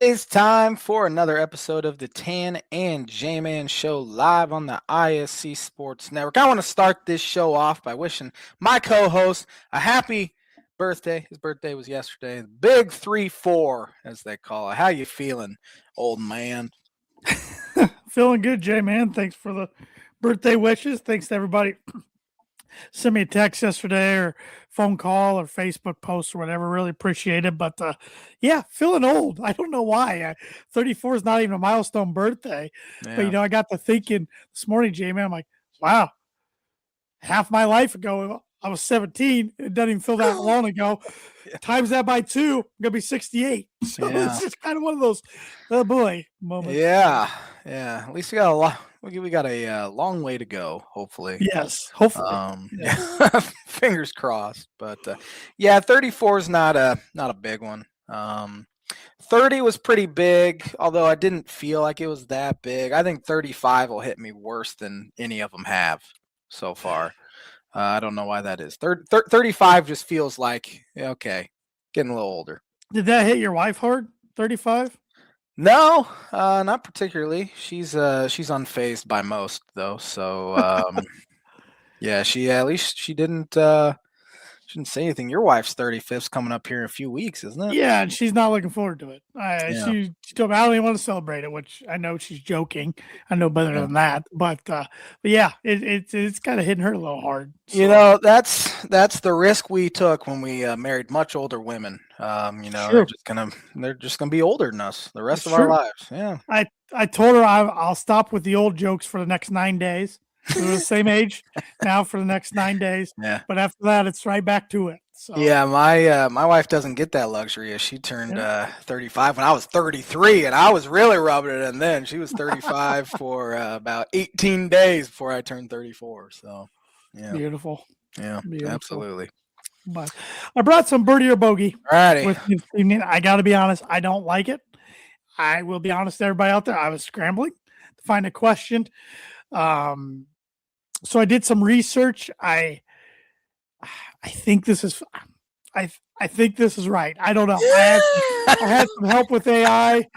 It's time for another episode of the Tan and J-Man Show live on the ISC Sports Network. I want to start this show off by wishing my co-host a happy birthday. His birthday was yesterday. The Big 3-4, as they call it. How you feeling, old man? Feeling good, Jay, man. Thanks for the birthday wishes. Thanks to everybody. Send me a text yesterday or phone call or Facebook post or whatever. Really appreciate it. But yeah, feeling old. I don't know why. 34 is not even a milestone birthday. Yeah. But, I got to thinking this morning, Jay, man, I'm like, wow, half my life ago, I was 17. It doesn't even feel that long ago. Yeah. Times that by 2, I'm going to be 68. So it's just kind of one of those, oh boy, moments. Yeah. At least we got a lot. We got a long way to go. Hopefully. Yes, hopefully. Yeah. Fingers crossed. But yeah, 34 is not a big one. 30 was pretty big, although I didn't feel like it was that big. I think 35 will hit me worse than any of them have so far. I don't know why that is. 35 just feels like, okay, getting a little older. Did that hit your wife hard? 35? No, not particularly. She's unfazed by most though. So yeah, at least she didn't say anything. Your wife's 35th's coming up here in a few weeks, isn't it? Yeah, and she's not looking forward to it. Yeah. She told me I don't even want to celebrate it, which I know she's joking. I know better than that, but yeah, it's kind of hitting her a little hard. So. That's the risk we took when we married much older women. Sure. they're just gonna be older than us the rest of our lives. Yeah. I told her I'll stop with the old jokes for the next 9 days. We're the same age now for the next 9 days. Yeah. But after that, it's right back to it. So. Yeah, my wife doesn't get that luxury. She turned 35 when I was 33, and I was really rubbing it in then. She was 35 for about 18 days before I turned 34. So, yeah. Beautiful. Yeah, beautiful. Absolutely. But I brought some birdie or bogey. Alrighty. With me this evening. I got to be honest, I don't like it. I will be honest to everybody out there. I was scrambling to find a question. So I did some research. I think this is I think this is right. I don't know. I had some help with AI.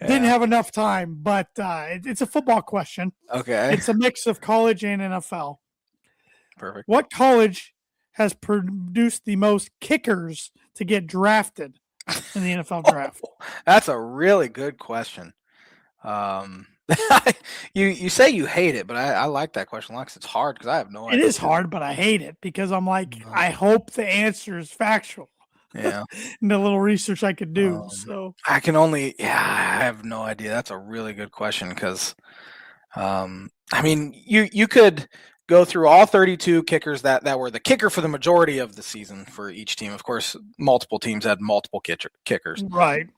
Didn't have enough time, but it's a football question. Okay. It's a mix of college and NFL. Perfect. What college has produced the most kickers to get drafted in the NFL draft? That's a really good question. You say you hate it, but I like that question because it's hard because I have no idea. It is hard, but I hate it because I'm like, I hope the answer is factual. Yeah. And the little research I could do. So I have no idea. That's a really good question because, you could go through all 32 kickers that were the kicker for the majority of the season for each team. Of course, multiple teams had multiple kickers. Right.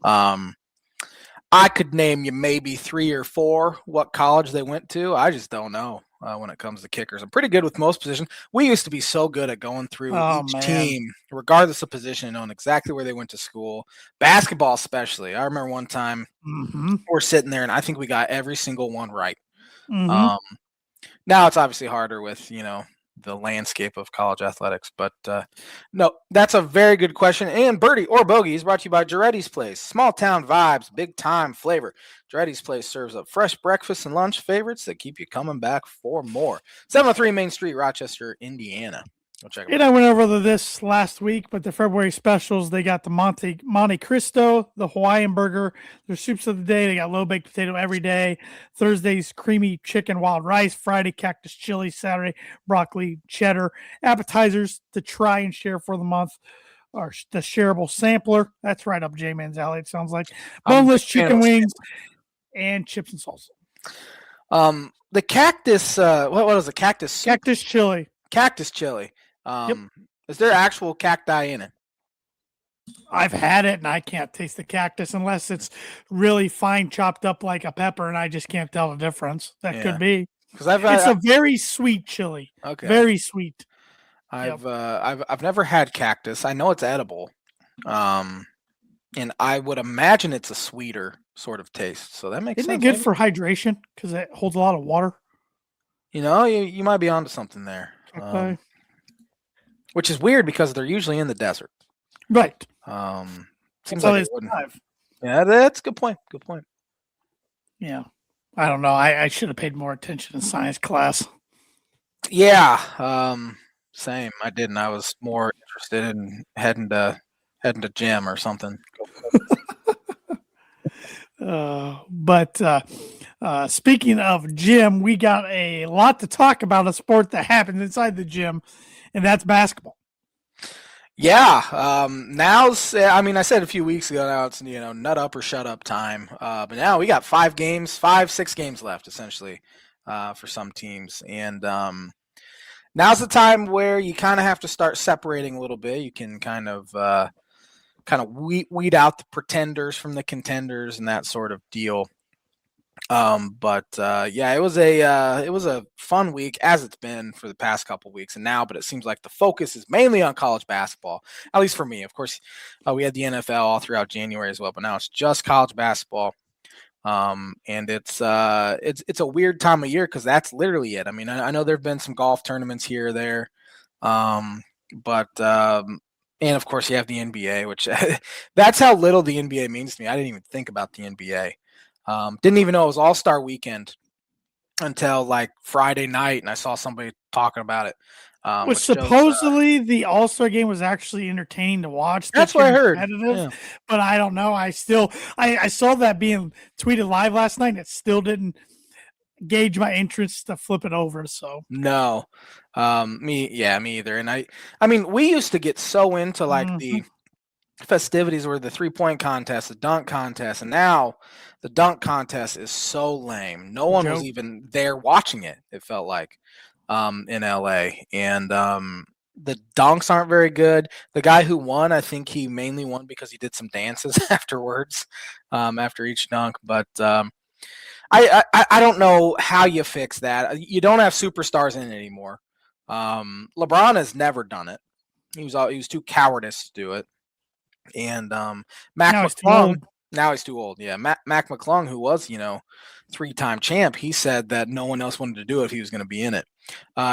I could name you maybe 3 or 4 what college they went to. I just don't know when it comes to kickers. I'm pretty good with most positions. We used to be so good at going through each team, regardless of position, knowing exactly where they went to school. Basketball especially. I remember one time we're sitting there, and I think we got every single one right. Mm-hmm. Now it's obviously harder with, the landscape of college athletics. But no, that's a very good question. And birdie or bogey is brought to you by Jarrety's Place. Small town vibes, big time flavor. Jarrety's Place serves up fresh breakfast and lunch favorites that keep you coming back for more. 703 Main Street, Rochester, Indiana. Go check it out. And I went over this last week, but the February specials, they got the Monte Cristo, the Hawaiian burger, their soups of the day. They got low baked potato every day. Thursday's creamy chicken wild rice. Friday, cactus chili. Saturday, broccoli cheddar. Appetizers to try and share for the month are the shareable sampler. That's right up J-Man's alley, it sounds like. Boneless chicken wings and chips and salsa. The cactus, what was the cactus soup? Cactus chili. Cactus chili. Yep. Is there actual cacti in it? I've had it, and I can't taste the cactus unless it's really fine chopped up like a pepper, and I just can't tell the difference. That could be because it's a very sweet chili. Okay, very sweet. I've never had cactus. I know it's edible, and I would imagine it's a sweeter sort of taste. So that makes sense. Isn't it good for hydration because it holds a lot of water? You might be onto something there. Okay. Which is weird because they're usually in the desert. Right. Seems like it wouldn't. Yeah, that's a good point. Good point. Yeah. I don't know. I should have paid more attention in science class. Yeah, same. I didn't. I was more interested in heading to gym or something. But speaking of gym, we got a lot to talk about a sport that happens inside the gym, and that's basketball. Yeah, now's. I mean, I said a few weeks ago. Now it's nut up or shut up time. But now we got 6 games left essentially, for some teams, and now's the time where you kind of have to start separating a little bit. You can kind of weed out the pretenders from the contenders and that sort of deal. But yeah, it was a fun week as it's been for the past couple of weeks and now. But it seems like the focus is mainly on college basketball, at least for me. Of course, we had the NFL all throughout January as well, but now it's just college basketball. And it's a weird time of year because that's literally it. I mean, I know there've been some golf tournaments here or there, but and of course you have the NBA, which that's how little the NBA means to me. I didn't even think about the NBA. Didn't even know it was All-Star weekend until like Friday night, and I saw somebody talking about it. Which Which shows, supposedly the All-Star game was actually entertaining to watch. that's what I heard. Competitive, Yeah. but I don't know. I saw that being tweeted live last night. And it still didn't gauge my interest to flip it over. So No, me either. And I mean, we used to get so into like the festivities were the 3-point contest, the dunk contest, and now the dunk contest is so lame. No one was even there watching it. It felt like in LA, and the dunks aren't very good. The guy who won, I think he mainly won because he did some dances afterwards, after each dunk. But I don't know how you fix that. You don't have superstars in it anymore. LeBron has never done it. He was too cowardice to do it. And Mac McClung, now he's too old. Yeah, Mac McClung, who was 3-time champ, he said that no one else wanted to do it if he was going to be in it.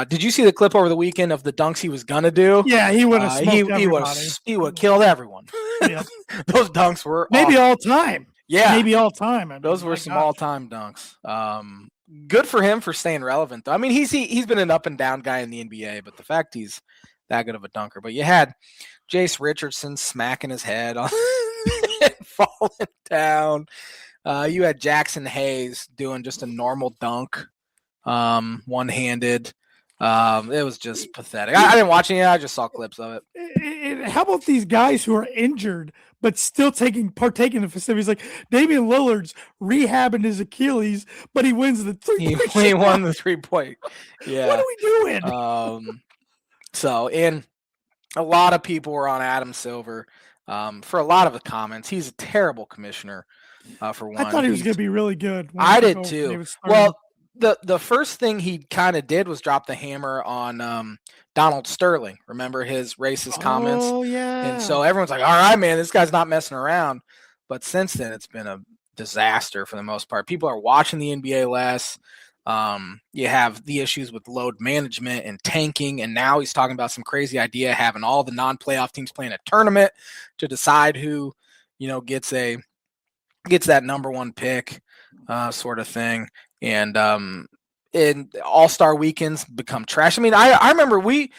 Did you see the clip over the weekend of the dunks he was going to do? Yeah, he would have smoked everybody. He would have killed everyone. Yep. Those dunks were maybe awesome. all time. Yeah, maybe all time. I mean, those were some all-time dunks. Good for him for staying relevant, though. I mean, he's been an up and down guy in the NBA, but the fact he's that good of a dunker. But you had Jace Richardson smacking his head on and falling down. You had Jackson Hayes doing just a normal dunk, one-handed. It was just pathetic. I didn't watch any of it. I just saw clips of it. How about these guys who are injured but still partaking in the festivities? Like Damian Lillard's rehabbing his Achilles, but he wins the 3-point. He won the 3-point. Yeah. What are we doing? So, and a lot of people were on Adam Silver for a lot of the comments. He's a terrible commissioner, for one. I thought he was going to be really good. I did too. Well, the first thing he kind of did was drop the hammer on Donald Sterling. Remember his racist comments? Oh, yeah. And so everyone's like, all right, man, this guy's not messing around. But since then, it's been a disaster for the most part. People are watching the NBA less. You have the issues with load management and tanking, and now he's talking about some crazy idea having all the non-playoff teams playing a tournament to decide who, gets that number one pick, sort of thing. And all-star weekends become trash. I mean, I remember we'd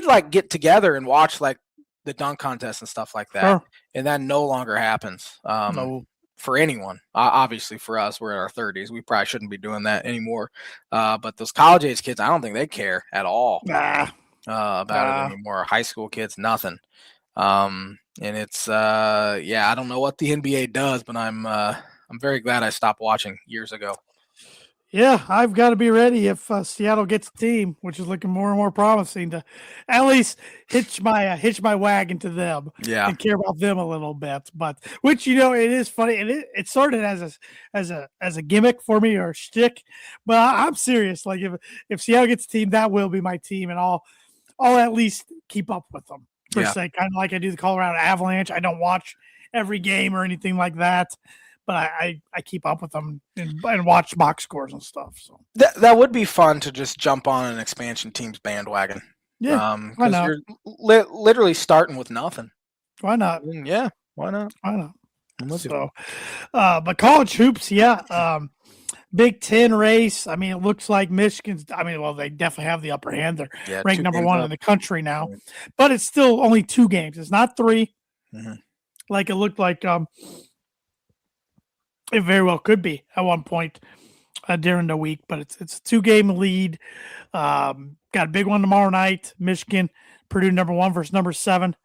like get together and watch like the dunk contest and stuff like that, and that no longer happens. No. For anyone, obviously for us, we're in our 30s. We probably shouldn't be doing that anymore. But those college age kids, I don't think they care at all about it anymore. High school kids, nothing. And it's I don't know what the NBA does, but I'm very glad I stopped watching years ago. Yeah, I've got to be ready if Seattle gets a team, which is looking more and more promising, to at least hitch my wagon to them, and care about them a little bit. But which it is funny, and it started as a gimmick for me or a shtick, but I'm serious. Like if Seattle gets a team, that will be my team, and I'll at least keep up with them per se, kind of like I do the Colorado Avalanche. I don't watch every game or anything like that, but I keep up with them and watch box scores and stuff. So that would be fun to just jump on an expansion team's bandwagon. Yeah, why not? You're literally starting with nothing. Why not? Yeah, why not? Why not? I'm with you. So, but college hoops, yeah. Big Ten race. I mean, it looks like Michigan's. I mean, well, they definitely have the upper hand. They're ranked 2 number games one up. in the country now, Right. but it's still only 2 games. It's not 3, Mm-hmm. like it looked like. It very well could be at one point during the week, but it's a 2-game lead. Got a big one tomorrow night. Michigan, Purdue, number 1 versus number 7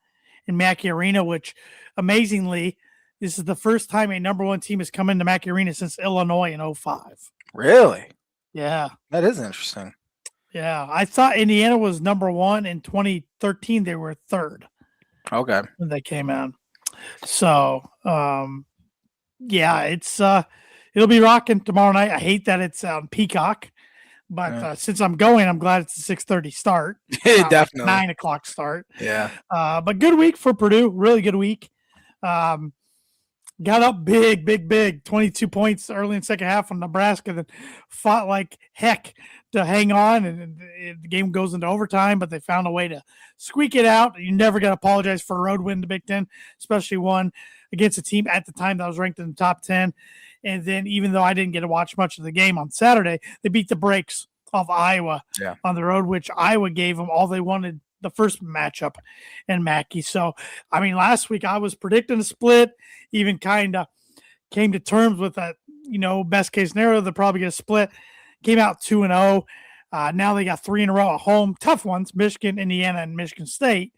in Mackey Arena, which amazingly, this is the first time a number 1 team has come into Mackey Arena since Illinois in 05. Really? Yeah. That is interesting. Yeah. I thought Indiana was number 1 in 2013. They were 3rd Okay. when they came in. So, yeah, it'll be rocking tomorrow night. I hate that it's on Peacock, but since I'm going, I'm glad it's a 6:30 start. Definitely. Like 9:00 start. Yeah. But good week for Purdue. Really good week. Got up big, 22 points early in the second half on Nebraska, then fought like heck to hang on, and the game goes into overtime, but they found a way to squeak it out. You never got to apologize for a road win in the Big Ten, especially one against a team at the time that was ranked in the top 10. And then even though I didn't get to watch much of the game on Saturday, they beat the brakes off Iowa on the road, which Iowa gave them all they wanted the first matchup in Mackey. So, I mean, last week I was predicting a split, even kind of came to terms with that, best case scenario, they'll probably get a split. Came out 2-0. Now they got 3 in a row at home. Tough ones, Michigan, Indiana, and Michigan State.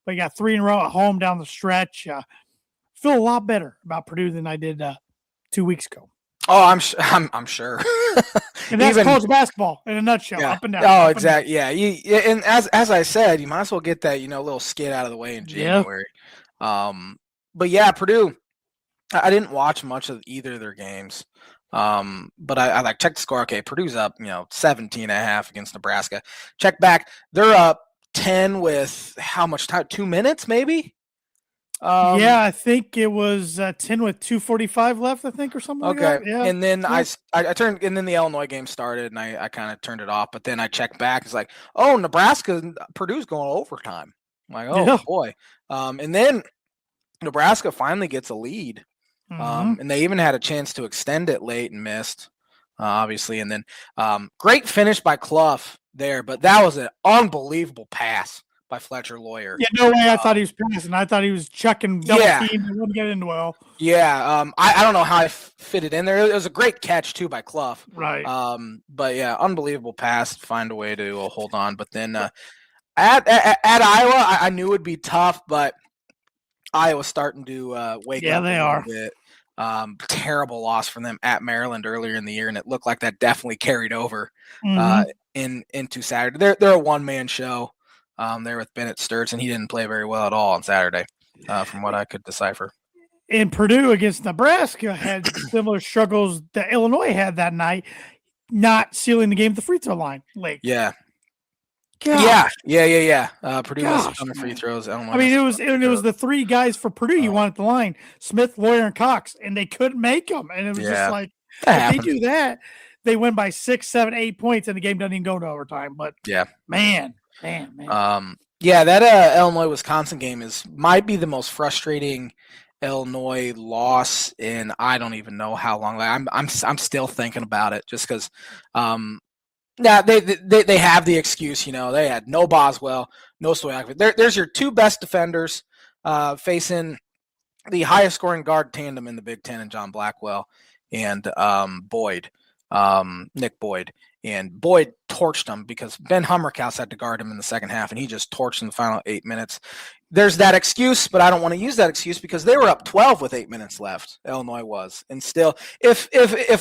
But you got 3 in a row at home down the stretch. Feel a lot better about Purdue than I did 2 weeks ago. Oh, I'm sure. And that's college basketball in a nutshell, up and down. Oh, exactly. Yeah. And as I said, you might as well get that little skid out of the way in January. Yeah. But yeah, Purdue. I didn't watch much of either of their games. But I like checked the score. Okay, Purdue's up 17.5 against Nebraska. Check back. They're up 10 with how much time? 2 minutes maybe. Yeah, I think it was 10 with 2:45 left, I think, or something like that. Yeah. And then I turned, and then the Illinois game started, and I kind of turned it off. But then I checked back. It's like, oh, Purdue's going overtime. I'm like, oh boy. And then Nebraska finally gets a lead. And they even had a chance to extend it late and missed, obviously. And then great finish by Clough there, but that was an unbelievable pass by Fletcher Lawyer. Yeah, no way I thought he was passing. I thought he was chucking double team and wouldn't get in well. Yeah, I don't know how I fit it in there. It was a great catch, too, by Clough. Right. But, yeah, unbelievable pass. Find a way to hold on. But then at Iowa, I knew it would be tough, but Iowa's starting to wake up they a are. bit. Terrible loss from them at Maryland earlier in the year, and it looked like that definitely carried over into Saturday. They're a one-man show. There with Bennett Sturts, and he didn't play very well at all on Saturday, from what I could decipher. And Purdue against Nebraska had similar struggles that Illinois had that night, not sealing the game at the free throw line late. Yeah. Gosh. Yeah. Purdue missed on the free throws. I mean, it was the 3 guys for Purdue you wanted the line: Smith, Lawyer, and Cox, and they couldn't make them. And it was just like, if they do that, they win by 6, 7, 8 points, and the game doesn't even go to overtime. But man. That Illinois-Wisconsin game might be the most frustrating Illinois loss in I don't even know how long. I'm still thinking about it just because. They have the excuse, they had no Boswell, no Stoyakovich. There's your 2 best defenders facing the highest scoring guard tandem in the Big Ten, and John Blackwell and Boyd, Nick Boyd. And Boyd torched him because Ben Hummerkaus had to guard him in the second half, and he just torched in the final 8 minutes. There's that excuse, but I don't want to use that excuse because they were up 12 with 8 minutes left. Illinois was. And still, if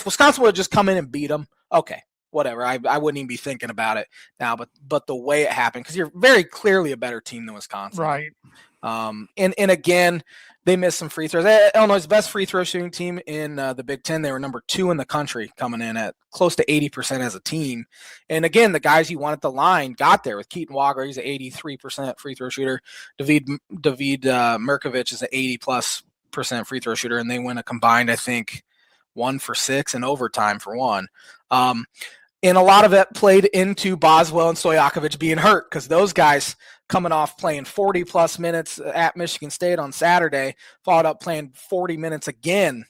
Wisconsin would have just come in and beat them, okay. Whatever, I wouldn't even be thinking about it now, but the way it happened, because you're very clearly a better team than Wisconsin, right? And again, they missed some free throws. Illinois' best free throw shooting team in the Big Ten. They were number 2 in the country, coming in at close to 80% as a team. And again, the guys you wanted the line got there with Keaton Walker. He's an 83% free throw shooter. David Merkovich is an 80+% free throw shooter, and they win a combined, I think, 1 for 6 and overtime for 1. And a lot of it played into Boswell and Stojakovic being hurt because those guys coming off playing 40-plus minutes at Michigan State on Saturday, followed up playing 40 minutes again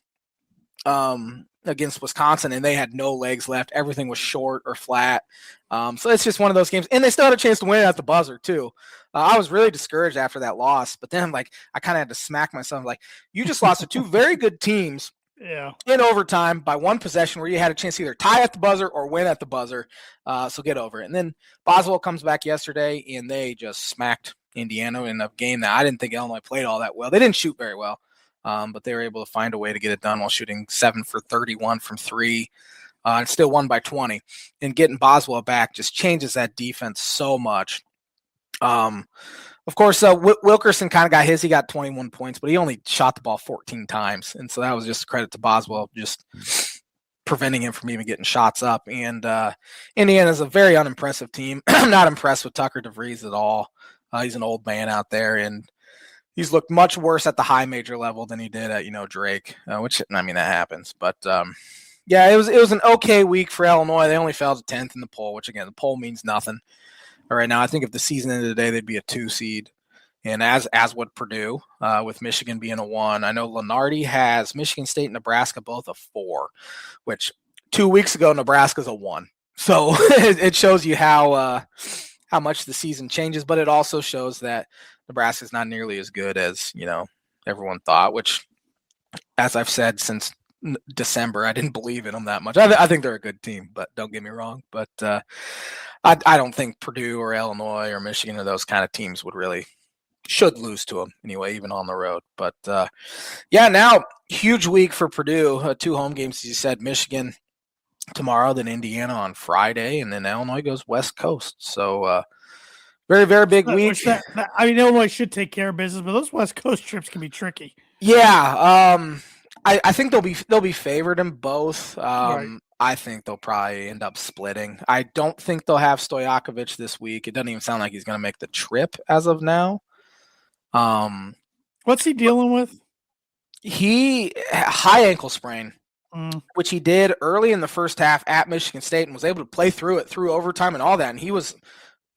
against Wisconsin, and they had no legs left. Everything was short or flat. So it's just one of those games. And they still had a chance to win at the buzzer, too. I was really discouraged after that loss, but then I kind of had to smack myself. You just lost to two very good teams in overtime by one possession where you had a chance to either tie at the buzzer or win at the buzzer. So get over it. And then Boswell comes back yesterday, and they just smacked Indiana in a game that I didn't think Illinois played all that well. They didn't shoot very well, but they were able to find a way to get it done while shooting 7 for 31 from 3. And still won by 20. And getting Boswell back just changes that defense so much. Of course, Wilkerson kind of got his. He got 21 points, but he only shot the ball 14 times. And so that was just a credit to Boswell, just preventing him from even getting shots up. And Indiana's a very unimpressive team. I'm not impressed with Tucker DeVries at all. He's an old man out there, and he's looked much worse at the high major level than he did at, Drake, which, I mean, that happens. But, yeah, it was an okay week for Illinois. They only fell to 10th in the poll, which, again, the poll means nothing. Right now, I think if the season ended today, they'd be a 2 seed. And as would Purdue, with Michigan being a 1. I know Lenardi has Michigan State and Nebraska both a 4, which 2 weeks ago, Nebraska's a 1. So it shows you how much the season changes, but it also shows that Nebraska's not nearly as good as, everyone thought, which, as I've said since December, I didn't believe in them that much. I think they're a good team, but don't get me wrong. But I don't think Purdue or Illinois or Michigan or those kind of teams should lose to them anyway, even on the road. But yeah, now huge week for Purdue. 2 home games, as you said, Michigan tomorrow, then Indiana on Friday, and then Illinois goes West Coast. So very, very big week. Illinois should take care of business, but those West Coast trips can be tricky. Yeah. I think they'll be favored in both. Right. I think they'll probably end up splitting. I don't think they'll have Stojakovic this week. It doesn't even sound like he's going to make the trip as of now. What's he dealing with? He high ankle sprain, which he did early in the first half at Michigan State and was able to play through it through overtime and all that. And he was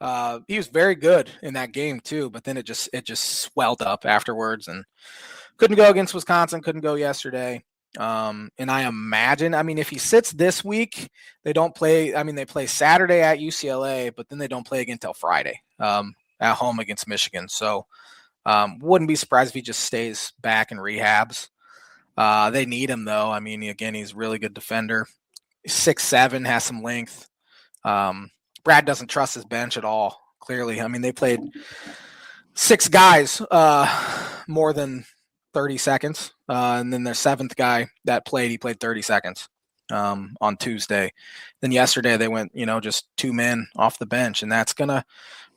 very good in that game too. But then it just swelled up afterwards and couldn't go against Wisconsin. Couldn't go yesterday. And I imagine, if he sits this week, they don't play. They play Saturday at UCLA, but then they don't play again until Friday at home against Michigan. So wouldn't be surprised if he just stays back and rehabs. They need him though. Again, he's a really good defender. 6'7", has some length. Brad doesn't trust his bench at all. Clearly, they played 6 guys more than 30 seconds. And then their 7th guy that played, he played 30 seconds on Tuesday. Then yesterday they went, just 2 men off the bench, and that's going to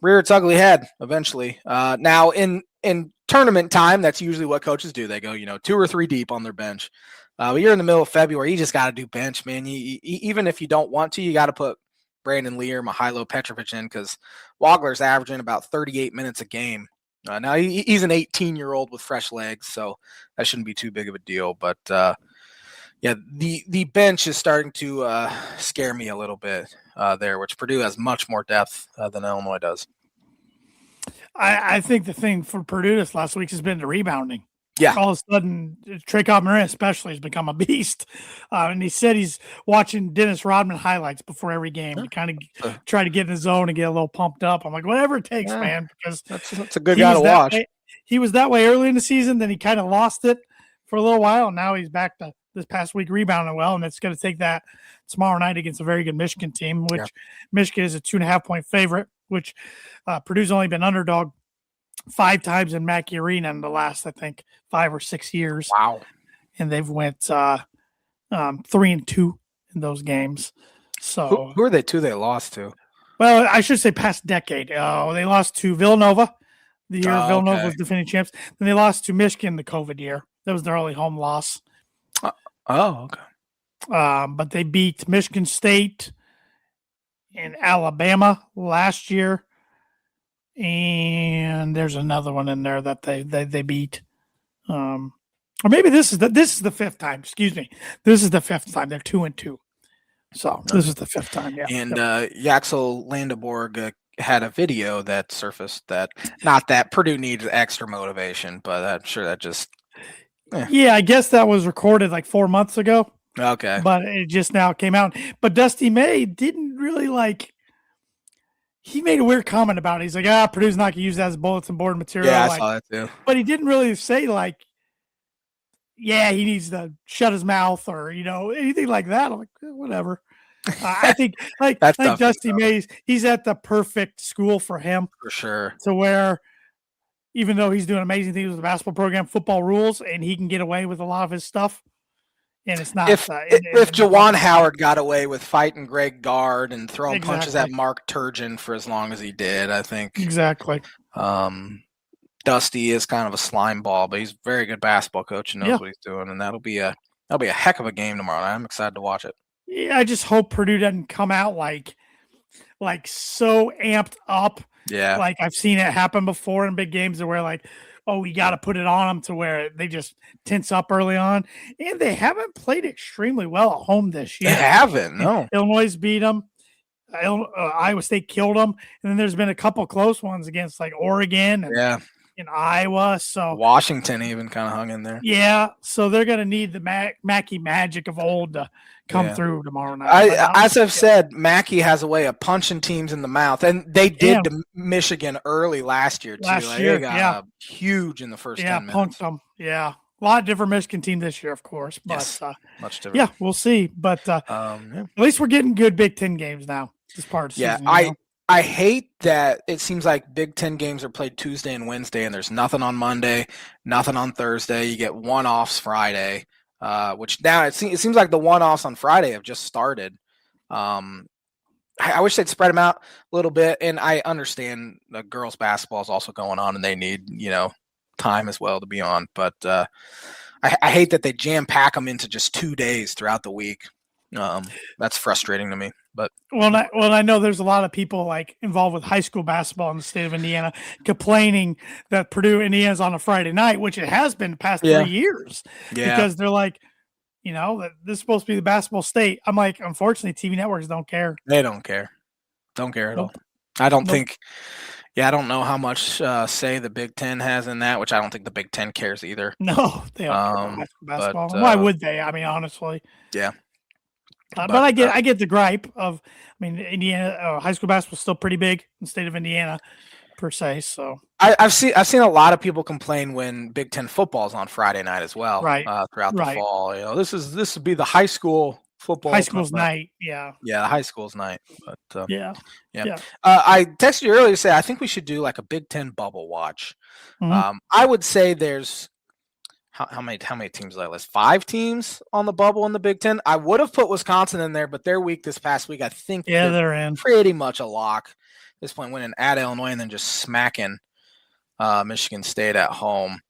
rear its ugly head eventually. Now in tournament time, that's usually what coaches do. They go, 2 or 3 deep on their bench. But you're in the middle of February. You just got to do bench, man. Even if you don't want to, you got to put Brandon Lee or Mihailo Petrovic in because Wagler's averaging about 38 minutes a game. Now he's an 18-year-old with fresh legs, so that shouldn't be too big of a deal. But yeah, the bench is starting to scare me a little bit there, which Purdue has much more depth than Illinois does. I think the thing for Purdue this last week has been the rebounding. Yeah. All of a sudden, Trey Cobb-Moran especially has become a beast. And he said he's watching Dennis Rodman highlights before every game to kind of try to get in the zone and get a little pumped up. I'm like, whatever it takes, man, because that's a good guy to watch. He was that way early in the season, then he kind of lost it for a little while, and now he's back to this past week rebounding well, and it's going to take that tomorrow night against a very good Michigan team, which Michigan is a 2.5-point favorite, which Purdue's only been underdog 5 times in Mackey Arena in the last, I think, 5 or 6 years. Wow. And they've went 3-2 in those games. So who are they 2 they lost to? Well, I should say past decade. They lost to Villanova the year Villanova was defending champs. Then they lost to Michigan the COVID year. That was their only home loss. Okay. But they beat Michigan State and Alabama last year. And there's another one in there that they beat. Or maybe this is the 5th time. Excuse me. This is the 5th time. They're 2-2. So Okay. this is the 5th time. Yeah. And Yaxel Landeborg had a video that surfaced that not that Purdue needs extra motivation, but I'm sure that just Yeah, I guess that was recorded like 4 months ago, okay. but it just now came out. But Dusty May didn't really like. He made a weird comment about it. He's like, Purdue's not gonna use that as bulletin board material. Yeah, I Like, saw that too. but he didn't really say like, yeah, he needs to shut his mouth or anything like that. I'm like, whatever. I think That's I think tough Dusty Mays, he's at the perfect school for him for sure. to where even though he's doing amazing things with the basketball program, football rules, and he can get away with a lot of his stuff. And it's not if Jawan Howard got away with fighting Greg Gard and throwing punches at Exactly. Mark Turgeon for as long as he did, I think Exactly. Dusty is kind of a slime ball, but he's a very good basketball coach and knows what he's doing, and that'll be a heck of a game tomorrow night. I'm excited to watch it. Yeah, I just hope Purdue doesn't come out like so amped up. Yeah, Like I've seen it happen before in big games where like, oh, we got to put it on them to where they just tense up early on, and they haven't played extremely well at home this year. They haven't. No, Illinois beat them. Iowa State killed them, and then there's been a couple close ones against like Oregon and in Iowa. So Washington even kind of hung in there. Yeah, so they're going to need the Mackey magic of old to come through tomorrow night. As I've said, Mackey has a way of punching teams in the mouth, and they did to Michigan early last year too. They got huge in the first 10 minutes. Punked them. Yeah, a lot of different Michigan team this year, of course, but much different. Yeah, we'll see. But at least we're getting good Big Ten games now. This part of the season. I hate that it seems like Big Ten games are played Tuesday and Wednesday, and there's nothing on Monday, nothing on Thursday. You get one-offs Friday, which now it seems like the one-offs on Friday have just started. I wish they'd spread them out a little bit, and I understand the girls' basketball is also going on, and they need time as well to be on. But I hate that they jam-pack them into just 2 days throughout the week. That's frustrating to me. But I know there's a lot of people like involved with high school basketball in the state of Indiana complaining that Purdue Indiana's on a Friday night, which it has been the past 3 years. Because they're like, that this is supposed to be the basketball state. I'm like, unfortunately, TV networks don't care. They don't care. Don't care at all. I don't think. Yeah, I don't know how much say the Big Ten has in that, which I don't think the Big Ten cares either. No, they don't care about high school basketball. Why would they? I mean, honestly. Yeah. But I get the gripe of, Indiana high school basketball is still pretty big in the state of Indiana, per se. So I've seen a lot of people complain when Big Ten football is on Friday night as well, throughout the fall. This would be the high school football. High school's night, the high school's night. But yeah. I texted you earlier to say I think we should do like a Big Ten bubble watch. Mm-hmm. I would say there's. How many teams did I list? 5 teams on the bubble in the Big Ten. I would have put Wisconsin in there, but their week this past week, I think they're in pretty much a lock at this point, winning at Illinois and then just smacking Michigan State at home.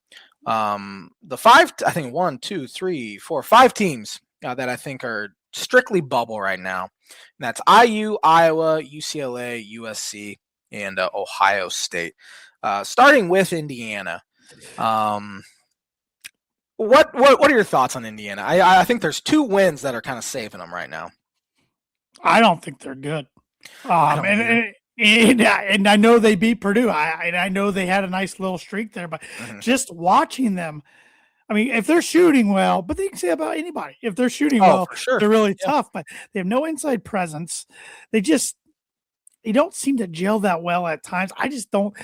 The 5, I think 1, 2, 3, 4, 5 teams that I think are strictly bubble right now. And that's IU, Iowa, UCLA, USC, and Ohio State. Starting with Indiana. What are your thoughts on Indiana? I think there's 2 wins that are kind of saving them right now. I don't think they're good. And I know they beat Purdue. I know they had a nice little streak there, but just watching them, if they're shooting well, but they can say about anybody. If they're shooting well, for sure. They're really tough, but they have no inside presence. They don't seem to gel that well at times. I just don't.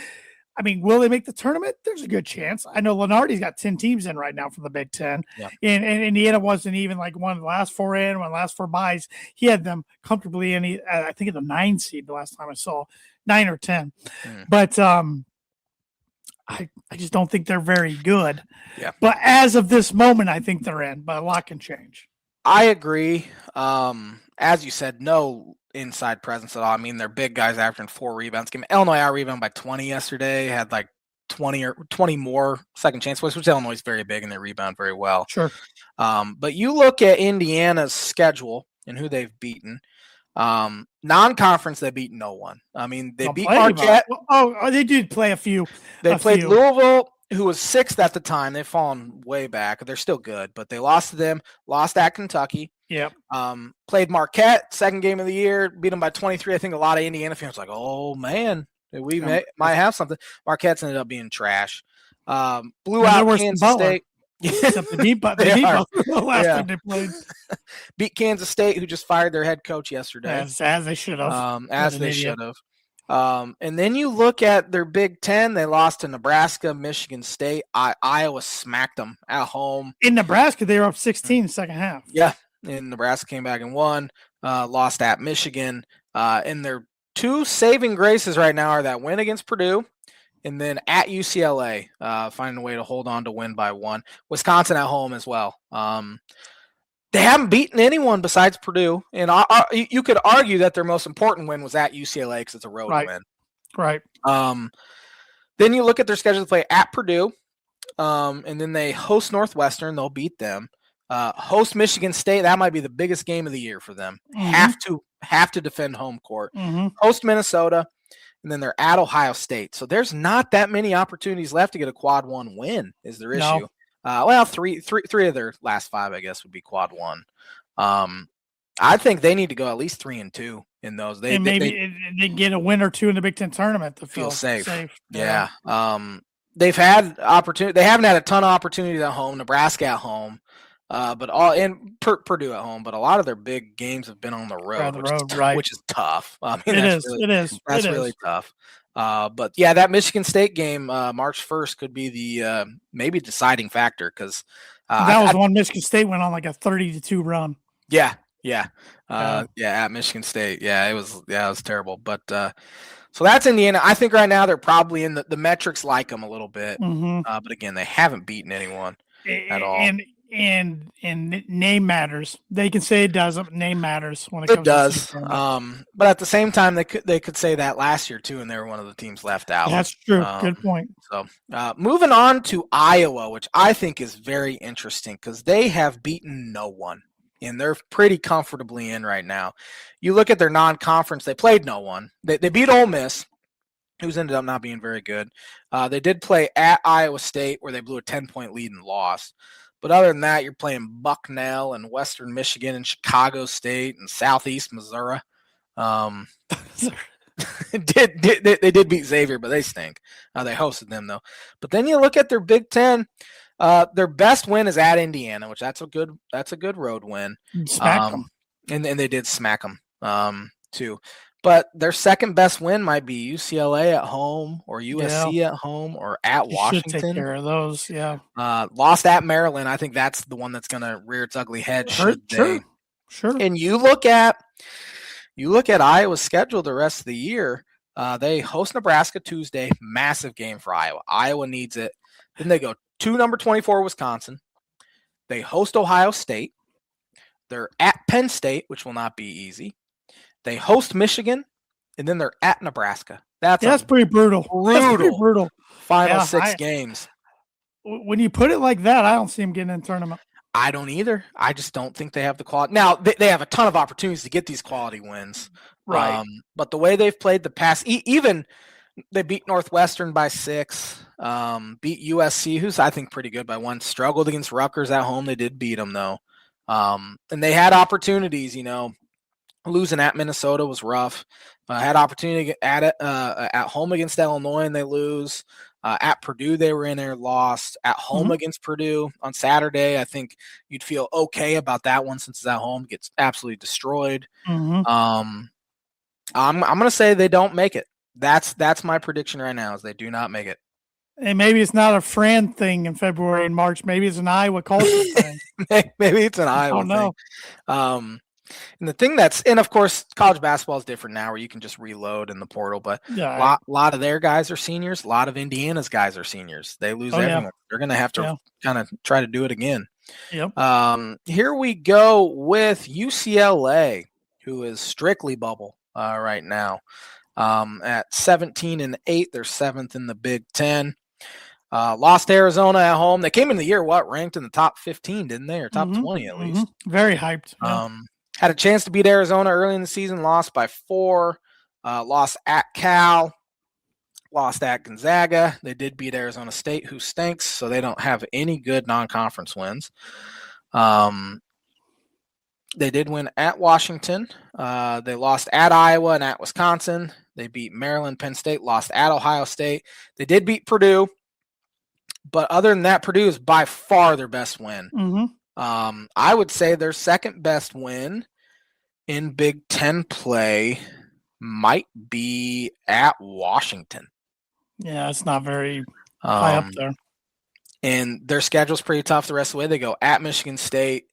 Will they make the tournament? There's a good chance. I know Lenardi's got 10 teams in right now for the Big Ten. Yeah. And Indiana wasn't even like one of the last 4 in, one of the last 4 buys. He had them comfortably in, I think, at the 9 seed the last time I saw, 9 or 10. But I just don't think they're very good. Yeah. But as of this moment, I think they're in, but a lot can change. I agree. As you said, no inside presence at all. Their big guys averaging 4 rebounds. Illinois out rebounded by 20 yesterday. Had like 20 more second chance points, which Illinois is very big and they rebound very well. Sure. But you look at Indiana's schedule and who they've beaten. Non-conference, they beat no one. They beat Marquette. They did play a few. They played Louisville, who was 6th at the time. They've fallen way back. They're still good, but they lost to them. Lost at Kentucky. Yep. Played Marquette, second game of the year, beat them by 23. I think a lot of Indiana fans were like, oh, man, we might have something. Marquette's ended up being trash. Blew they're out worse than Kansas Butler. State. Except they beat Butler the last time they played. Beat Kansas State, who just fired their head coach yesterday. As they should have. As they should have. And then you look at their Big Ten. They lost to Nebraska, Michigan State. Iowa smacked them at home. In Nebraska, they were up 16 second half. Yeah, and Nebraska came back and won. Lost at Michigan. And their two saving graces right now are that win against Purdue and then at UCLA, finding a way to hold on to win by 1. Wisconsin at home as well. They haven't beaten anyone besides Purdue, and you could argue that their most important win was at UCLA because it's a road win. Right. Then you look at their schedule to play at Purdue, and then they host Northwestern. They'll beat them. Host Michigan State. That might be the biggest game of the year for them. Mm-hmm. Have to defend home court. Mm-hmm. Host Minnesota, and then they're at Ohio State. So there's not that many opportunities left to get a quad 1 win. Is their issue? No. Three of their last 5, I guess, would be quad 1. I think they need to go at least 3-2 in those. They get a win or 2 in the Big Ten tournament to feel safe. Yeah. They've had opportunity. They haven't had a ton of opportunities at home. Nebraska at home, Purdue at home. But a lot of their big games have been on the road, which is tough. I mean, it is. That's really tough. But yeah, that Michigan State game, March 1st, could be the maybe deciding factor because that was one Michigan State went on like a 30-2 run. Yeah. At Michigan State. It was terrible. But so that's Indiana. I think right now they're probably in the metrics like them a little bit. Mm-hmm. But again, they haven't beaten anyone at all. And name matters. They can say it doesn't. Name matters when it comes. It does. But at the same time, they could say that last year too, and they were one of the teams left out. That's true. Good point. So moving on to Iowa, which I think is very interesting because they have beaten no one, and they're pretty comfortably in right now. You look at their non-conference; they played no one. They beat Ole Miss, who's ended up not being very good. They did play at Iowa State, where they blew a 10-point lead and lost. But other than that, you're playing Bucknell and Western Michigan and Chicago State and Southeast Missouri. They did beat Xavier, but they stink. They hosted them though. But then you look at their Big Ten. Their best win is at Indiana, which that's a good road win. Smack them, and they did smack them too. But their second best win might be UCLA at home or USC at home or at Washington. Should take care of those, yeah. Lost at Maryland. I think that's the one that's going to rear its ugly head. Sure. And you look at Iowa's schedule the rest of the year. They host Nebraska Tuesday. Massive game for Iowa. Iowa needs it. Then they go to number 24 Wisconsin. They host Ohio State. They're at Penn State, which will not be easy. They host Michigan, and then they're at Nebraska. That's pretty brutal. Final 6 games. When you put it like that, I don't see them getting in the tournament. I don't either. I just don't think they have the quality. Now, they have a ton of opportunities to get these quality wins. Right. But the way they've played the past, even they beat Northwestern by 6, beat USC, who's I think pretty good by 1, struggled against Rutgers at home. They did beat them, though. And they had opportunities, losing at Minnesota was rough. Had opportunity at home against Illinois and they lose. At Purdue, they were in there, lost. At home against Purdue on Saturday, I think you'd feel okay about that one since it's at home. Gets absolutely destroyed. Mm-hmm. I'm going to say they don't make it. That's my prediction right now is they do not make it. And maybe it's not a Fran thing in February and March. Maybe it's an Iowa culture thing. Maybe it's an Iowa thing. And the thing and of course, college basketball is different now where you can just reload in the portal, but a lot of their guys are seniors. A lot of Indiana's guys are seniors. They lose everyone. Yeah. They're going to have to kind of try to do it again. Yep. Here we go with UCLA, who is strictly bubble right now. At 17-8, they're 7th in the Big Ten. Lost to Arizona at home. They came in the year, ranked in the top 15, didn't they? Or top 20 at least. Very hyped. Yeah. Had a chance to beat Arizona early in the season, lost by 4. Lost at Cal. Lost at Gonzaga. They did beat Arizona State, who stinks, so they don't have any good non-conference wins. They did win at Washington. They lost at Iowa and at Wisconsin. They beat Maryland, Penn State, lost at Ohio State. They did beat Purdue. But other than that, Purdue is by far their best win. I would say their second best win in Big Ten play might be at Washington. Yeah, it's not very high up there. And their schedule's pretty tough the rest of the way. They go at Michigan State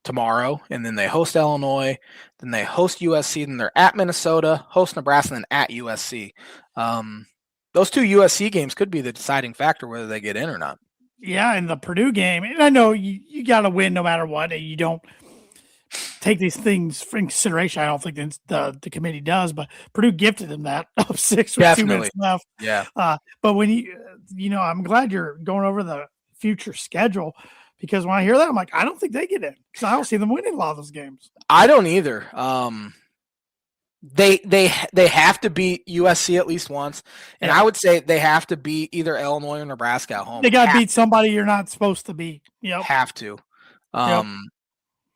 tomorrow, and then they host Illinois, then they host USC, then they're at Minnesota, host Nebraska, and then at USC. Those two USC games could be the deciding factor whether they get in or not. Yeah, and the Purdue game, and I know you got to win no matter what, and you don't take these things for consideration. I don't think the committee does, but Purdue gifted them that up 6 with 2 minutes left. Yeah. But when I'm glad you're going over the future schedule, because when I hear that, I'm like, I don't think they get in because I don't see them winning a lot of those games. I don't either. They have to beat USC at least once, and I would say they have to beat either Illinois or Nebraska at home. They got to beat somebody you're not supposed to beat. Yep. Have to.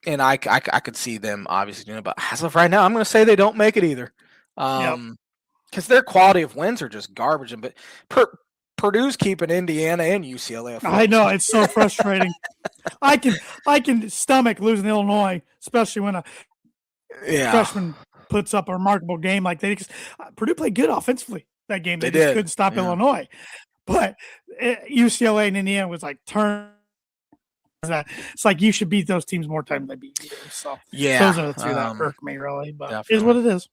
And I could see them obviously doing it, but as of right now, I'm going to say they don't make it either. Because their quality of wins are just garbage. But Purdue's keeping Indiana and UCLA afloat. I know, it's so frustrating. I can stomach losing Illinois, especially when a freshman puts up a remarkable game like that. Purdue played good offensively that game. They just couldn't stop Illinois. But UCLA and Indiana was like turn. It's like you should beat those teams more times than they beat you. So those are the two that irk me really, but definitely. It is what it is.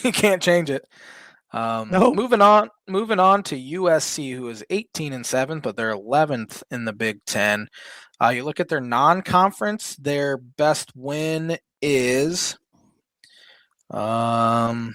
You can't change it. No. Moving on to USC, who is 18-7, but they're 11th in the Big Ten. You look at their non-conference, their best win is not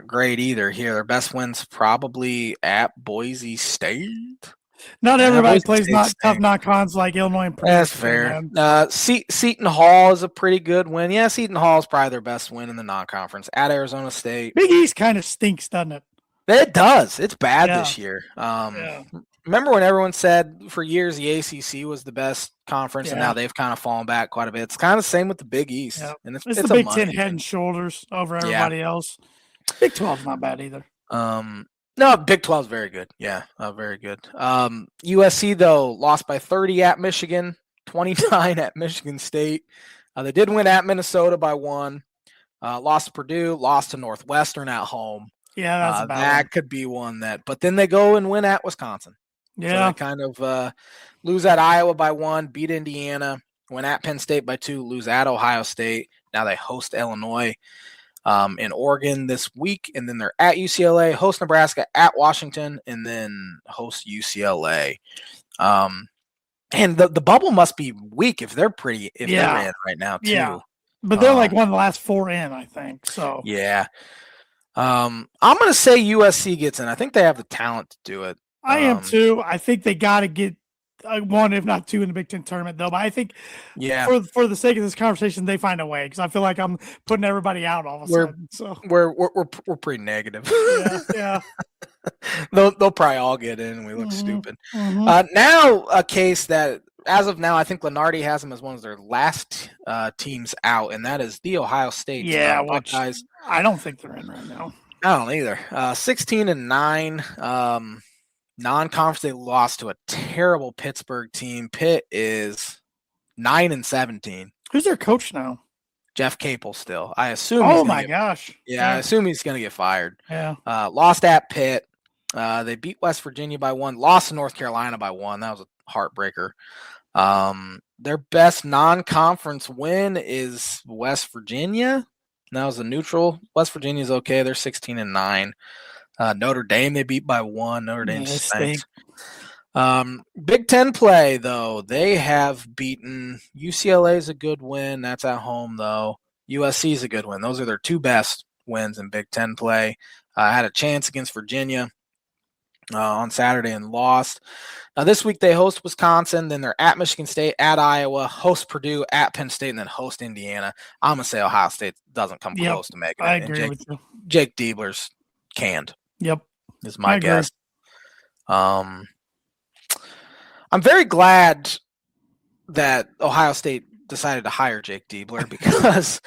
great either here. Their best win's probably at Boise State. Not everybody plays tough non-cons like Illinois and Purdue. That's fair. Seton Hall is a pretty good win. Yeah, Seton Hall is probably their best win in the non-conference at Arizona State. Big East kind of stinks, doesn't it? It does. It's bad this year. Remember when everyone said for years the ACC was the best conference, and now they've kind of fallen back quite a bit. It's kind of the same with the Big East. And it's the Big Ten head and shoulders over everybody else. Big 12's not bad either. No, Big 12 is very good. Yeah, very good. USC, though, lost by 30 at Michigan, 29 at Michigan State. They did win at Minnesota by 1. Lost to Purdue, lost to Northwestern at home. Yeah, that's about that could be one that. But then they go and win at Wisconsin. Yeah. So they kind of lose at Iowa by 1, beat Indiana, win at Penn State by 2, lose at Ohio State. Now they host Illinois. In Oregon this week, and then they're at UCLA, host Nebraska, at Washington, and then host UCLA. And the bubble must be weak if they're they're in right now too. Yeah, but they're like one of the last 4 in, I think. So yeah, I'm gonna say USC gets in. I think they have the talent to do it. I am too. I think they got to get 1, if not 2, in the Big Ten tournament, though. But I think, for the sake of this conversation, they find a way because I feel like I'm putting everybody out all of a sudden. So we're pretty negative. Yeah. They'll probably all get in, and we look stupid. Now, a case that, as of now, I think Lenardi has them as one of their last teams out, and that is the Ohio State. Buckeyes. I don't think they're in right now. I don't either. 16-9. Non-conference, they lost to a terrible Pittsburgh team. Pitt is 9-17. Who's their coach now? Jeff Capel still. I assume. Oh my gosh! Yeah, I assume he's going to get fired. Yeah. Lost at Pitt. They beat West Virginia by 1. Lost to North Carolina by 1. That was a heartbreaker. Their best non-conference win is West Virginia. That was a neutral. West Virginia's okay. They're 16-9. Notre Dame, they beat by 1. Notre Dame stinks. Big Ten play, though, they have beaten UCLA is a good win. That's at home, though. USC is a good win. Those are their 2 best wins in Big Ten play. Had a chance against Virginia on Saturday and lost. Now, this week they host Wisconsin. Then they're at Michigan State, at Iowa, host Purdue, at Penn State, and then host Indiana. I'm going to say Ohio State doesn't come close to making it. I agree with you. Jake Diebler's canned. Yep. Is my guess. I'm very glad that Ohio State decided to hire Jake Diebler because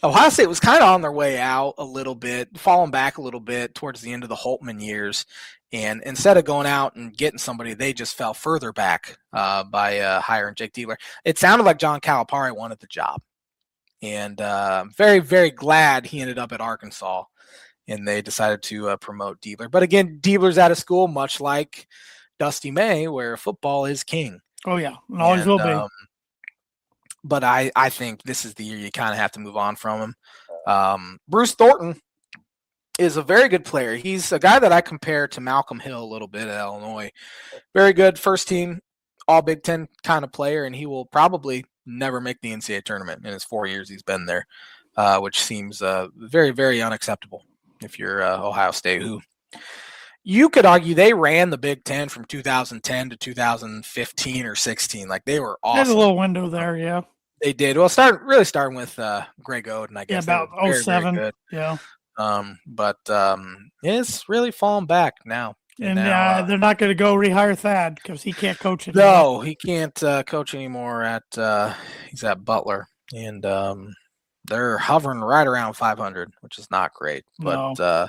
Ohio State was kind of on their way out a little bit, falling back a little bit towards the end of the Holtman years. And instead of going out and getting somebody, they just fell further back by hiring Jake Diebler. It sounded like John Calipari wanted the job. And very, very glad he ended up at Arkansas. And they decided to promote Diebler. But again, Diebler's out of school, much like Dusty May, where football is king. Oh, yeah. It always will be. But I think this is the year you kind of have to move on from him. Bruce Thornton is a very good player. He's a guy that I compare to Malcolm Hill a little bit at Illinois. Very good first team, all Big Ten kind of player, and he will probably never make the NCAA tournament in his 4 years he's been there, which seems very, very unacceptable if you're Ohio State, who you could argue they ran the Big Ten from 2010 to 2015 or 16. Like, they were awesome. There's a little window there, yeah. They did. Well, starting with Greg Oden, I guess. Yeah, about 07. Very good. Yeah. But it's really falling back now. And now, they're not going to go rehire Thad because he can't coach anymore. No, he can't coach anymore he's at Butler. And they're hovering right around 500, which is not great. But you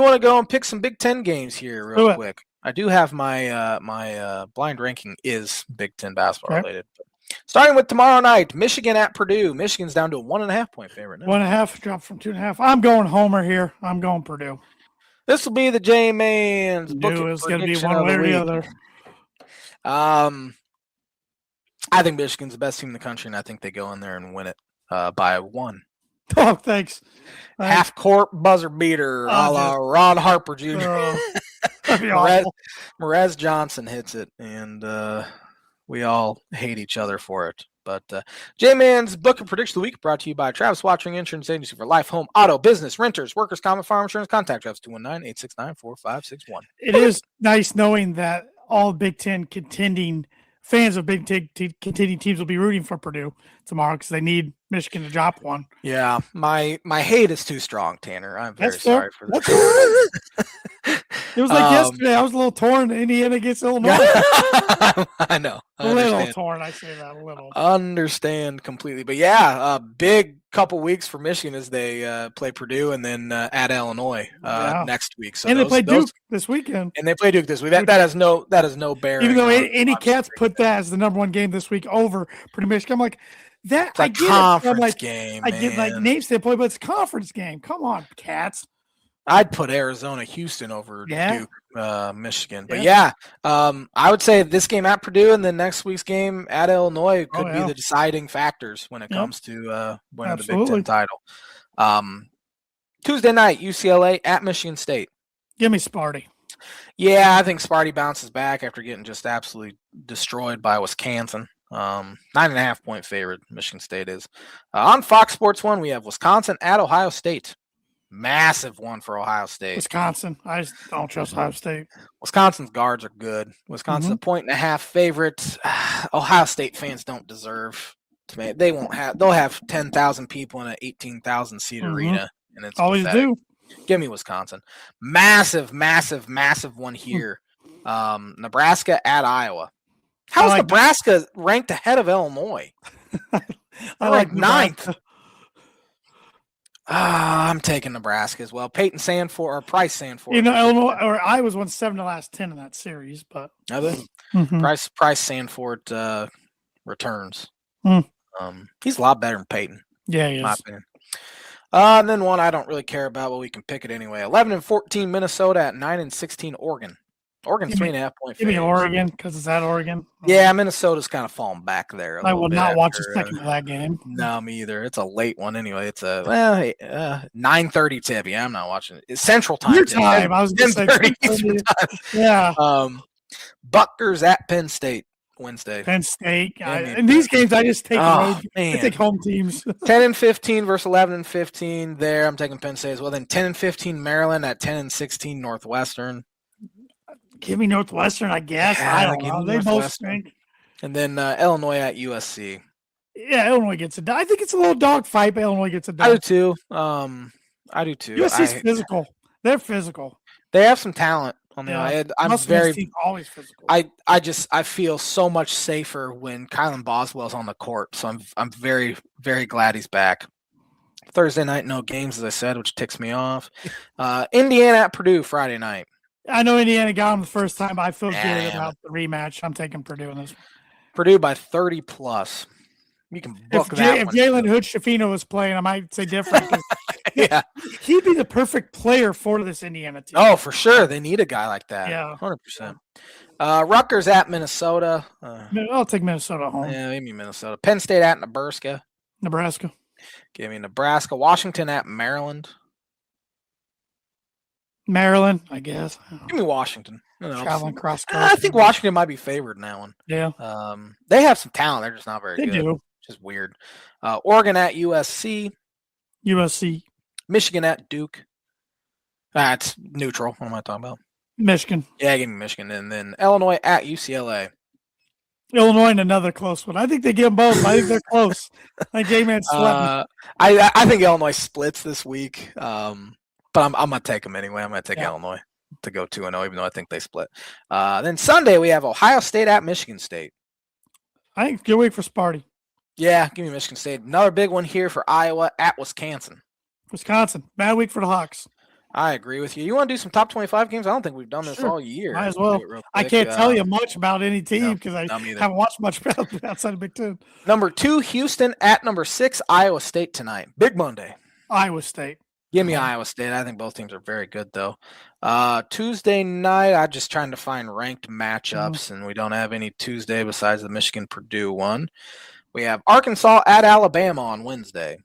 want to go and pick some Big Ten games here real quick. I do have my my blind ranking is Big Ten basketball related. Starting with tomorrow night, Michigan at Purdue. Michigan's down to a 1.5 point favorite now. 1.5 drop from 2.5. I'm going Homer here. I'm going Purdue. This will be the J-Man's book. It's going to be one way or the other. I think Michigan's the best team in the country, and I think they go in there and win it by 1. Oh, thanks. Half court buzzer beater, a la Ron Harper Jr. Merez Johnson hits it, and we all hate each other for it. But J-Man's Book of Prediction of the Week brought to you by Travis Wottring Insurance Agency for life, home, auto, business, renters, workers' comp, farm insurance. Contact Travis 219-869-4561. It is nice knowing that all Big Ten contending fans of Big Ten contending teams will be rooting for Purdue tomorrow because they need Michigan to drop one. Yeah, my hate is too strong, Tanner. I'm very sorry for this. It was like yesterday. I was a little torn. Indiana against Illinois. I know. A little torn. I say that a little. Understand completely. But yeah, a big couple weeks for Michigan as they play Purdue and then at Illinois next week. So they play Duke this weekend. And they play Duke this week. That has no bearing. Even though any Cats put that as the number one game this week over Purdue Michigan, I'm like, it's a conference game. I get like name standpoint, but it's a conference game. Come on, Cats. I'd put Arizona, Houston over Duke, Michigan. But I would say this game at Purdue and then next week's game at Illinois could be the deciding factors when it comes to winning the Big Ten title. Tuesday night, UCLA at Michigan State. Give me Sparty. Yeah, I think Sparty bounces back after getting just absolutely destroyed by Wisconsin. 9.5 point favorite, Michigan State is. On Fox Sports 1, we have Wisconsin at Ohio State. Massive one for Ohio State. Wisconsin. I just don't trust Ohio State. Wisconsin's guards are good. Wisconsin's a 1.5 favorite. Ohio State fans don't deserve to make. They'll have 10,000 people in an 18,000 seat arena, and it's always pathetic. Give me Wisconsin. Massive, massive, massive one here. Nebraska at Iowa. How is Nebraska ranked ahead of Illinois? I like ninth. I'm taking Nebraska as well. Peyton Sandford or Price Sandford. Illinois or Iowa's won 7 of the last 10 in that series, but Price Sandford returns. He's a lot better than Peyton. Yeah, he is. In my opinion. And then one I don't really care about, but we can pick it anyway. 11-14 Minnesota at 9-16 Oregon. Oregon's 3.5 point. Give me Oregon because it's at Oregon. Yeah, Minnesota's kind of falling back there. I will not watch a second of that game. No, me either. It's a late one anyway. It's a 9:30 tip. Yeah, I'm not watching it. It's Central Time. Your time. I was going to say. Yeah. Buckers at Penn State Wednesday. Penn State. In these games, I just take I take home teams. 10-15 versus 11-15 there. I'm taking Penn State as well. Then 10-15 Maryland at 10-16 Northwestern. Give me Northwestern, I guess. I don't know. They both stink. And then Illinois at USC. Yeah, Illinois gets it. I think it's a little dog fight, but Illinois gets it done. I do too. USC's physical. They're physical. They have some talent. on the Yeah. I'm Muscovite's very team's always physical. I feel so much safer when Kylan Boswell's on the court. So I'm very, very glad he's back. Thursday night, no games, as I said, which ticks me off. Indiana at Purdue Friday night. I know Indiana got them the first time, but I feel good Damn about it. the rematch. I'm taking Purdue in this one. Purdue by 30 plus. You can book that If one. Jalen Hood-Schifino was playing, I might say different. Yeah. He'd be the perfect player for this Indiana team. Oh, for sure. They need a guy like that. Yeah. 100%. Rutgers at Minnesota. I'll take Minnesota home. Yeah, give me Minnesota. Penn State at Nebraska. Nebraska. Give me Nebraska. Washington at Maryland. Maryland, I guess. Give me Washington. Traveling cross country. I think Washington might be favored in that one. Yeah. They have some talent. They're just not very good. They do. Just weird. Oregon at USC. USC. Michigan at Duke. It's neutral. What am I talking about? Michigan. Yeah, give me Michigan. And then Illinois at UCLA. Illinois and another close one. I think they get them both. I think they're close. I think J-Man slept. I think Illinois splits this week. But I'm going to take them anyway. I'm going to take Illinois to go 2-0, even though I think they split. Then Sunday, we have Ohio State at Michigan State. I think good week for Sparty. Yeah, give me Michigan State. Another big one here for Iowa at Wisconsin. Wisconsin. Bad week for the Hawks. I agree with you. You want to do some top 25 games? I don't think we've done this all year. Might as well. I can't tell you much about any team because I haven't watched much outside of Big Ten. Number 2, Houston at number 6, Iowa State tonight. Big Monday. Iowa State. Give me Iowa State. I think both teams are very good, though. Tuesday night, I'm just trying to find ranked matchups, and we don't have any Tuesday besides the Michigan-Purdue one. We have Arkansas at Alabama on Wednesday.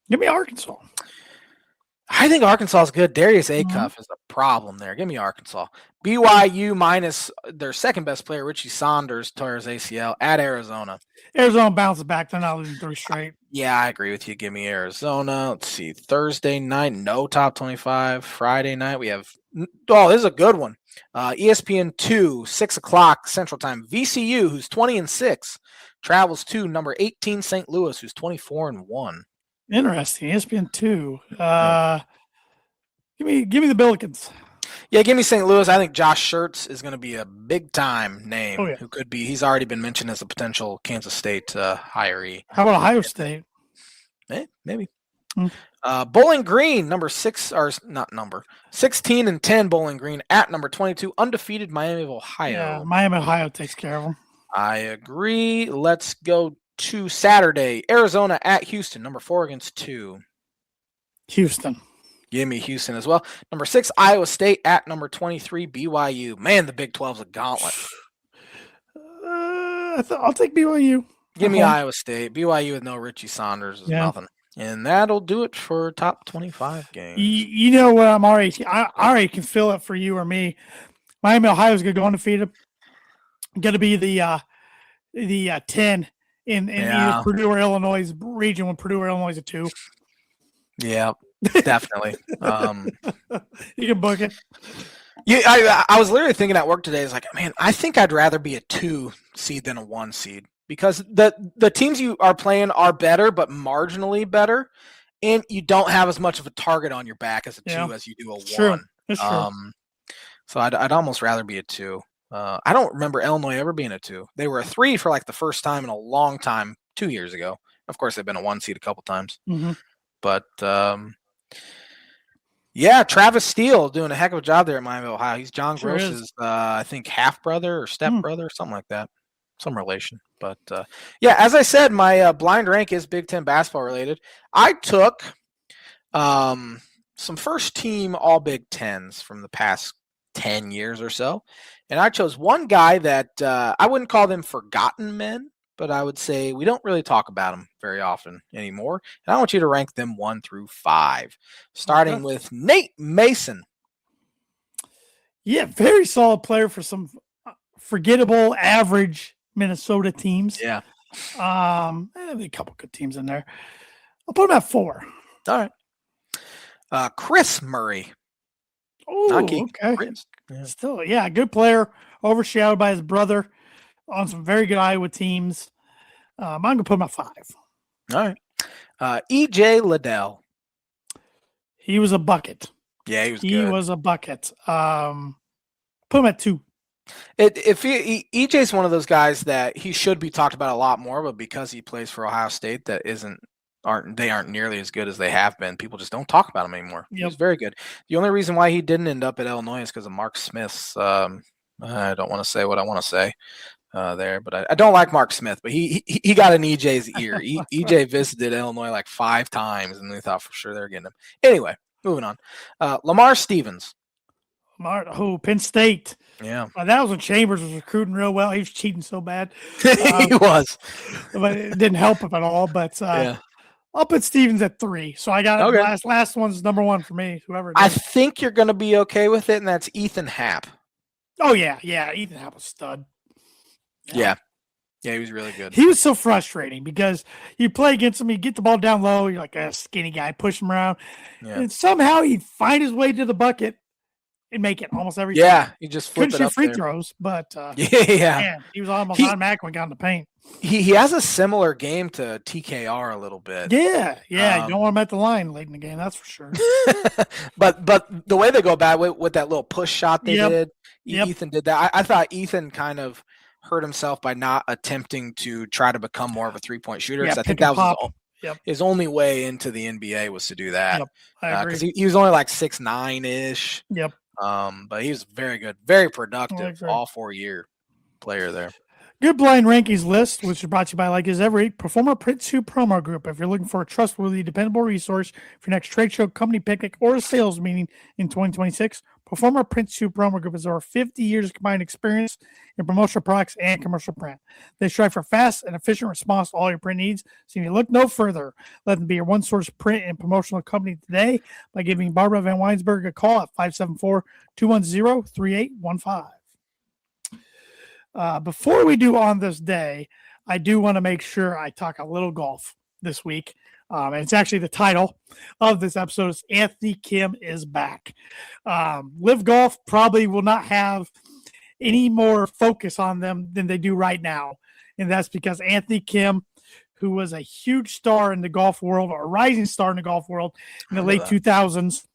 Give me Arkansas. I think Arkansas is good. Darius Acuff is a problem there. Give me Arkansas. BYU minus their second best player, Richie Saunders, tore his ACL at Arizona. Arizona bounces back. They're not losing 3 straight. Yeah, I agree with you. Give me Arizona. Let's see. Thursday night, no top 25. Friday night, we have this is a good one. ESPN 2, 6 o'clock Central Time. VCU, who's 20-6, travels to number 18 St. Louis, who's 24-1. Interesting. ESPN 2. Give me the Billikens. Yeah, give me St. Louis. I think Josh Schertz is going to be a big-time name who could be – he's already been mentioned as a potential Kansas State hiree. How about Ohio State? Maybe. Bowling Green, number 6 – or not number – 16-10 Bowling Green at number 22, undefeated Miami of Ohio. Yeah, Miami of Ohio takes care of them. I agree. Let's go to Saturday. Arizona at Houston, number 4 against 2. Houston. Give me Houston as well. Number 6, Iowa State at number 23, BYU. Man, the Big 12's a gauntlet. I'll take BYU. Give me Iowa State. BYU with no Richie Saunders is nothing. And that'll do it for top 25 games. You know what? I already can feel it for you or me. Miami, Ohio's going to go undefeated. Going to be the 10 in either Purdue or Illinois' region when Purdue or Illinois is a 2. Yeah, definitely. You can book it. Yeah, I was literally thinking at work today, it's like, man, I think I'd rather be a 2 seed than a 1 seed because the teams you are playing are better, but marginally better, and you don't have as much of a target on your back as a 2 as you do a 1. True. That's true. So I'd almost rather be a 2. I don't remember Illinois ever being a 2. They were a 3 for like the first time in a long time 2 years ago. Of course, they've been a 1 seed a couple times. Mm-hmm. But, Travis Steele doing a heck of a job there at Miami, Ohio. He's John Gross's, I think, half-brother or step-brother or something like that. Some relation. But, as I said, my blind rank is Big Ten basketball related. I took some first-team All-Big Tens from the past 10 years or so, and I chose one guy that I wouldn't call them forgotten men, but I would say we don't really talk about them very often anymore. And I want you to rank them 1 through 5, starting with Nate Mason. Yeah, very solid player for some forgettable, average Minnesota teams. Yeah. A couple good teams in there. I'll put him at 4. All right. Chris Murray. Oh, okay. Chris. Yeah. Still, good player, overshadowed by his brother on some very good Iowa teams. I'm going to put him at 5. All right. E.J. Liddell. He was a bucket. Yeah, he was He good. was a bucket. Put him at 2. EJ's one of those guys that he should be talked about a lot more, but because he plays for Ohio State, aren't nearly as good as they have been. People just don't talk about him anymore. He Yep. was very good. The only reason why he didn't end up at Illinois is because of Mark Smith's. I don't want to say what I want to say there, but I don't like Mark Smith. But he got in EJ's ear. EJ visited Illinois like 5 times, and they thought for sure they were getting him. Anyway, moving on. Lamar Stevens. Penn State. Yeah. That was when Chambers was recruiting real well. He was cheating so bad. He was. But it didn't help him at all. But yeah. I'll put Stevens at 3. So I got okay. last one's number 1 for me. Whoever. I think you're going to be okay with it, and that's Ethan Happ. Oh yeah. Ethan Happ was a stud. Yeah, he was really good. He was so frustrating because you play against him, you get the ball down low, you're like a skinny guy, push him around, and somehow he'd find his way to the bucket and make it almost every time. Yeah, he just flipped couldn't it up shoot free there. throws, but man, he was almost automatic when he got in the paint. He has a similar game to TKR a little bit. Yeah, you don't want him at the line late in the game, that's for sure. but the way they go about it with that little push shot they did, Ethan did that. I thought Ethan kind of hurt himself by not attempting to try to become more of a 3-point shooter. Because I think that was his only way into the NBA was to do that. Because he was only like 6'9" Yep. But he was very good, very productive all 4-year player there. Good blind rankings list, which is brought to you by Like Is Every Proforma Print 2 promo group. If you're looking for a trustworthy, dependable resource for your next trade show, company picnic, or a sales meeting in 2026, Proforma Print 2 promo group is over 50 years of combined experience in promotional products and commercial print. They strive for fast and efficient response to all your print needs. So if you look no further, let them be your one-source print and promotional company today by giving Barbara Van Weinsberg a call at 574-210-3815. Before we do On This Day, I do want to make sure I talk a little golf this week. And it's actually the title of this episode is Anthony Kim is back. Live Golf probably will not have any more focus on them than they do right now. And that's because Anthony Kim, who was a huge star in the golf world, or a rising star in the golf world in the late 2000s,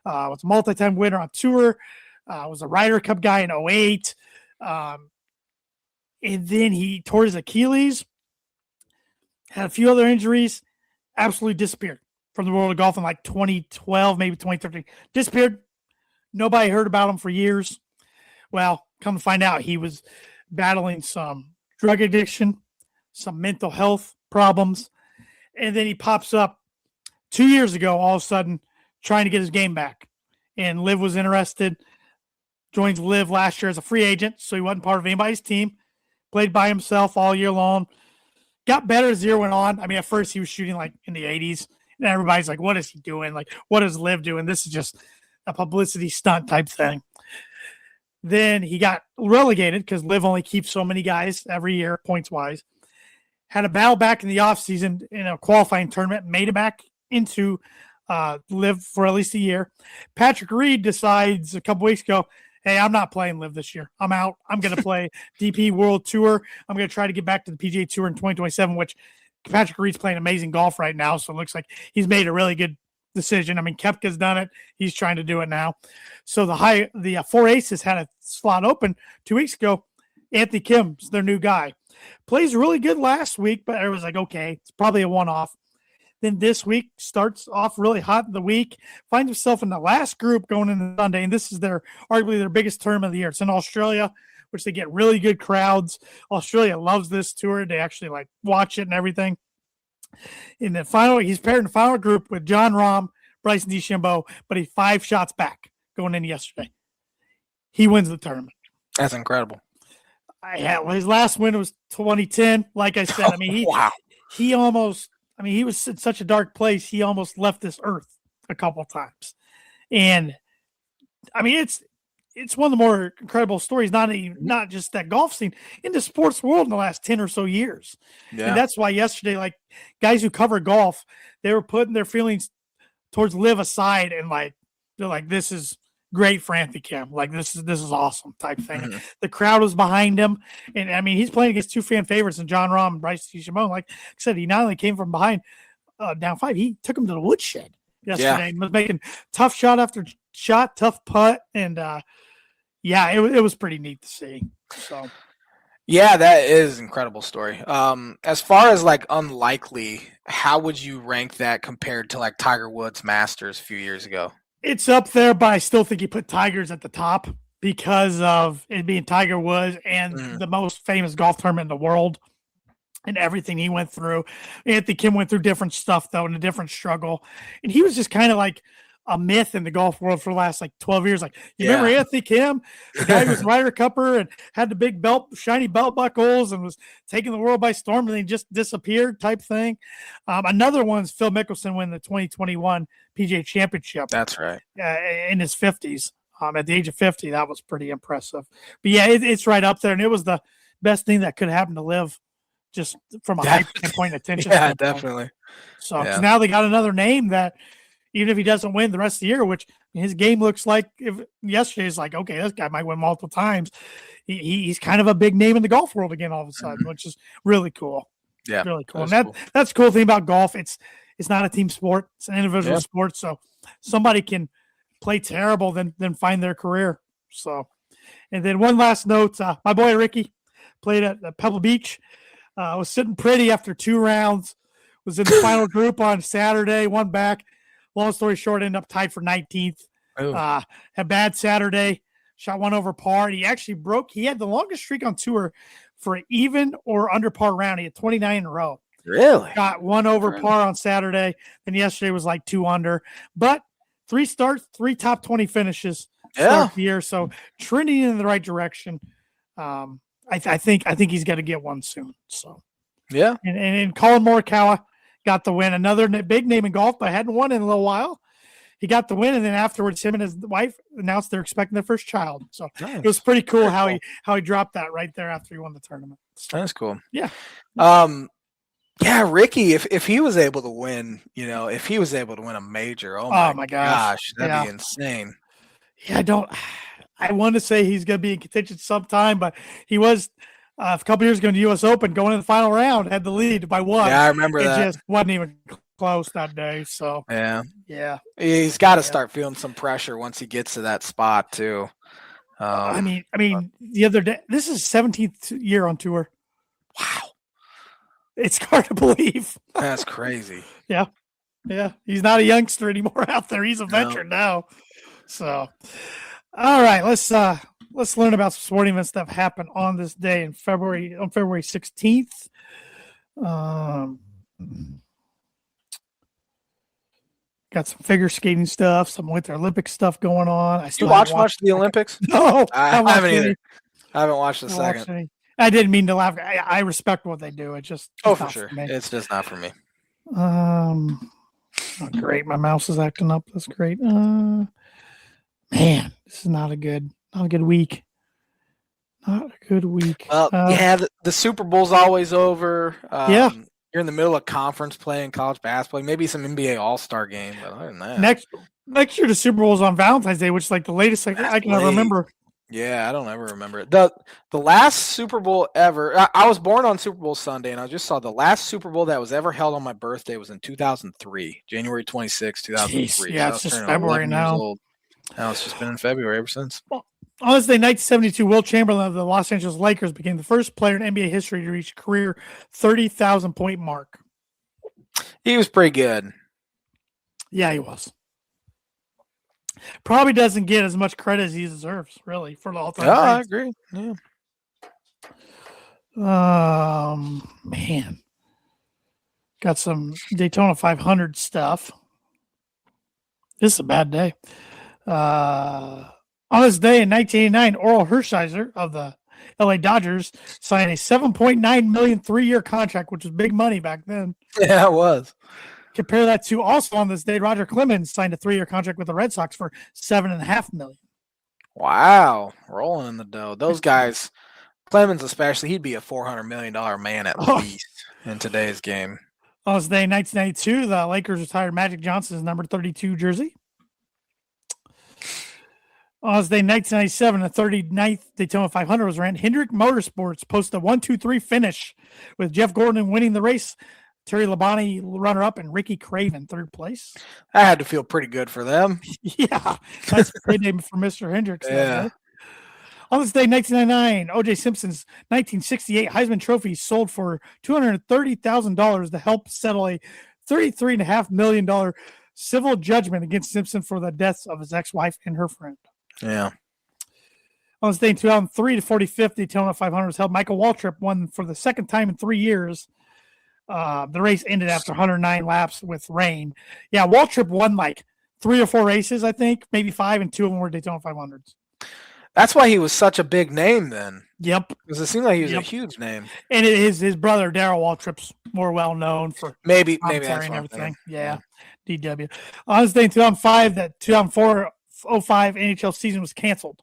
was a multi-time winner on tour, was a Ryder Cup guy in 08. And then he tore his Achilles, had a few other injuries, absolutely disappeared from the world of golf in like 2012, maybe 2013. Disappeared. Nobody heard about him for years. Well, come to find out, he was battling some drug addiction, some mental health problems. And then he pops up 2 years ago, all of a sudden, trying to get his game back. And Liv was interested. Joins Liv last year as a free agent, so he wasn't part of anybody's team. Played by himself all year long. Got better as the year went on. I mean, at first he was shooting like in the 80s. And everybody's like, what is he doing? Like, what is Liv doing? This is just a publicity stunt type thing. Then he got relegated because Liv only keeps so many guys every year, points-wise. Had a battle back in the offseason in a qualifying tournament. Made it back into Liv for at least a year. Patrick Reed decides a couple weeks ago, hey, I'm not playing Liv this year. I'm out. I'm going to play DP World Tour. I'm going to try to get back to the PGA Tour in 2027, which Patrick Reed's playing amazing golf right now, so it looks like he's made a really good decision. I mean, Koepka's done it. He's trying to do it now. So the Four Aces had a slot open 2 weeks ago. Anthony Kim's their new guy. Plays really good last week, but everyone's like, okay, it's probably a one-off. Then this week starts off really hot in the week, finds himself in the last group going into Sunday, and this is arguably their biggest tournament of the year. It's in Australia, which they get really good crowds. Australia loves this tour. They actually like watch it and everything. In the final, he's paired in the final group with John Rahm, Bryson DeChambeau, but he's 5 shots back going in yesterday. He wins the tournament. That's incredible. His last win was 2010. Like I said, I mean, he almost. I mean, he was in such a dark place, he almost left this earth a couple of times. And, I mean, it's one of the more incredible stories, not just that golf scene, in the sports world in the last 10 or so years. Yeah. And that's why yesterday, like, guys who cover golf, they were putting their feelings towards Liv aside and, like, they're like, this is great for Anthony Kim. Like, this is awesome type thing. Mm-hmm. The crowd was behind him. And, I mean, he's playing against 2 fan favorites in John Rahm and Bryson DeChambeau. Like I said, he not only came from behind down 5, he took him to the woodshed yesterday. And was making tough shot after shot, tough putt, and it was pretty neat to see. So. Yeah, that is an incredible story. As far as like unlikely, how would you rank that compared to like Tiger Woods Masters a few years ago? It's up there, but I still think you put Tigers at the top because of it being Tiger Woods and the most famous golf tournament in the world and everything he went through. Anthony Kim went through different stuff, though, and a different struggle. And he was just kind of like a myth in the golf world for the last like 12 years. Like, you remember Anthony Kim, the guy who was Ryder Cupper and had the big belt, shiny belt buckles and was taking the world by storm and then just disappeared type thing. Another one's Phil Mickelson winning the 2021 PGA Championship. That's right. In his 50s. At the age of 50, that was pretty impressive. But yeah, it's right up there. And it was the best thing that could happen to live just from a hype standpoint, attention standpoint. Definitely. So now they got another name that even if he doesn't win the rest of the year, which his game looks like yesterday's like, okay, this guy might win multiple times. He's kind of a big name in the golf world again all of a sudden, which is really cool. Yeah. Really cool. And that's the cool thing about golf. It's not a team sport. It's an individual sport. So somebody can play terrible, then find their career. So, and then one last note, my boy Ricky played at Pebble Beach, was sitting pretty after 2 rounds, was in the final group on Saturday, won back. Long story short, ended up tied for 19th. Had a bad Saturday, shot 1 over par. He actually he had the longest streak on tour for an even or under par round. He had 29 in a row. Really? Got 1 over par on Saturday. Then yesterday was like 2 under. But 3 starts, 3 top 20 finishes start the year. So trending in the right direction. I think he's got to get one soon. So and Colin Morikawa got the win. Another big name in golf, but hadn't won in a little while. He got the win, and then afterwards, him and his wife announced they're expecting their first child. So it was pretty cool how he dropped that right there after he won the tournament. So, that's cool. Yeah. Ricky, if he was able to win, if he was able to win a major, oh my gosh, that'd be insane. Yeah, I want to say he's going to be in contention sometime, but he was a couple years ago in the U.S. Open going in the final round, had the lead by 1. Yeah, I remember that. It just wasn't even close that day. So yeah, he's got to start feeling some pressure once he gets to that spot too. I mean, the other day, this is 17th year on tour. Wow, it's hard to believe. That's crazy. Yeah, he's not a youngster anymore out there. He's a veteran now. So, all right, let's learn about some sporting events that have happened on this day on February 16th. Got some figure skating stuff, some Winter Olympic stuff going on. You watch much of the Olympics? No, I haven't either. I haven't watched the second. I didn't mean to laugh. I respect what they do. It just for sure. It's just not for me. Oh, great. My mouse is acting up. That's great. Man, this is not a good week. Not a good week. Well, the Super Bowl's always over. You're in the middle of conference play in college basketball. Maybe some NBA All-Star game, but other than that. Next year, the Super Bowl is on Valentine's Day, which is like the latest I can remember. Yeah, I don't ever remember it. The last Super Bowl ever, I was born on Super Bowl Sunday, and I just saw the last Super Bowl that was ever held on my birthday was in 2003, January 26, 2003. Jeez, yeah, so it's just February now. Now it's just been in February ever since. Well, on this day, 1972, Will Chamberlain of the Los Angeles Lakers became the first player in NBA history to reach a career 30,000-point mark. He was pretty good. Yeah, he was. Probably doesn't get as much credit as he deserves, really, for the all-time. Oh, I agree. Yeah. Man. Got some Daytona 500 stuff. This is a bad day. On this day in 1989, Oral Hershiser of the LA Dodgers signed a $7.9 million 3-year contract, which was big money back then. Yeah, it was. Compare that to also on this day, Roger Clemens signed a 3-year contract with the Red Sox for $7.5 million. Wow, rolling in the dough. Those guys, Clemens especially, he'd be a $400 million man at least in today's game. On this day in 1992, the Lakers retired Magic Johnson's number 32 jersey. On this day, 1997, the 39th Daytona 500 was ran. Hendrick Motorsports posted a 1-2-3 finish with Jeff Gordon winning the race Terry Labonte, runner-up, and Ricky Craven, third place. I had to feel pretty good for them. Yeah, that's a great name for Mr. Hendricks that day. On this day, 1999, O.J. Simpson's 1968 Heisman Trophy sold for $230,000 to help settle a $33.5 million civil judgment against Simpson for the deaths of his ex-wife and her friend. Yeah. On this day, in 2003, the 45th Daytona 500 was held. Michael Waltrip won for the second time in 3 years. The race ended after 109 laps with rain. Yeah, Waltrip won like 3 or 4 races, I think, maybe 5, and 2 of them were Daytona 500s. That's why he was such a big name then. Yep. Because it seemed like he was a huge name. And his brother, Darrell Waltrip's more well known for maybe that's and everything. Yeah. DW. On this day in 2005, that 2004-05 NHL season was canceled.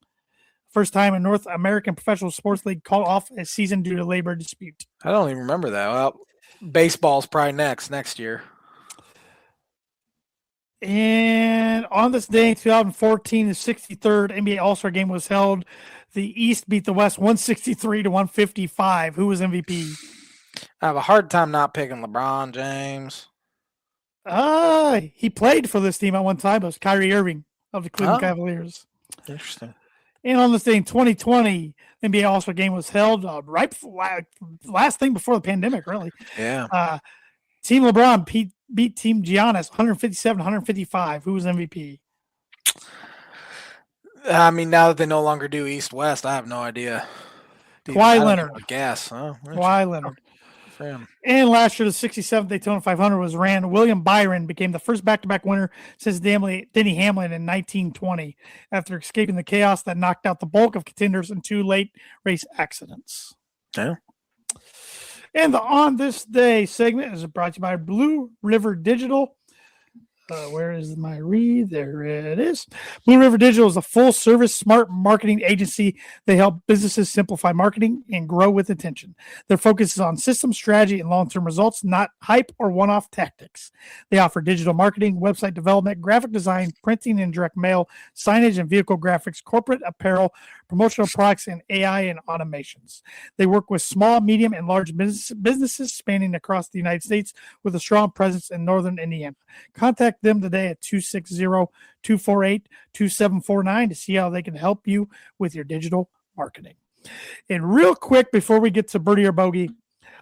First time a North American Professional Sports League called off a season due to labor dispute. I don't even remember that. Well, baseball's probably next year. And on this day in 2014, the 63rd NBA All-Star game was held. The East beat the West 163-155. Who was MVP? I have a hard time not picking LeBron James. He played for this team at one time. It was Kyrie Irving of the Cleveland Cavaliers. Interesting. And on this day in 2020, NBA All-Star game was held right before, last thing before the pandemic, really. Yeah. Team LeBron beat Team Giannis 157-155. Who was MVP? I mean, now that they no longer do East-West, I have no idea. Kawhi Leonard. Guess. Huh? Kawhi Leonard. For him. And last year, the 67th Daytona 500 was ran. William Byron became the first back-to-back winner since Denny Hamlin in 1920 after escaping the chaos that knocked out the bulk of contenders in 2 late race accidents. Yeah. And the On This Day segment is brought to you by Blue River Digital. Where is my read? There it is. Blue River Digital is a full-service smart marketing agency. They help businesses simplify marketing and grow with intention. Their focus is on system strategy and long-term results, not hype or one-off tactics. They offer digital marketing, website development, graphic design, printing and direct mail, signage and vehicle graphics, corporate apparel, promotional products, and AI and automations. They work with small, medium, and large businesses spanning across the United States with a strong presence in northern Indiana. Contact them today at 260-248-2749 to see how they can help you with your digital marketing. And real quick, before we get to Birdie or Bogey,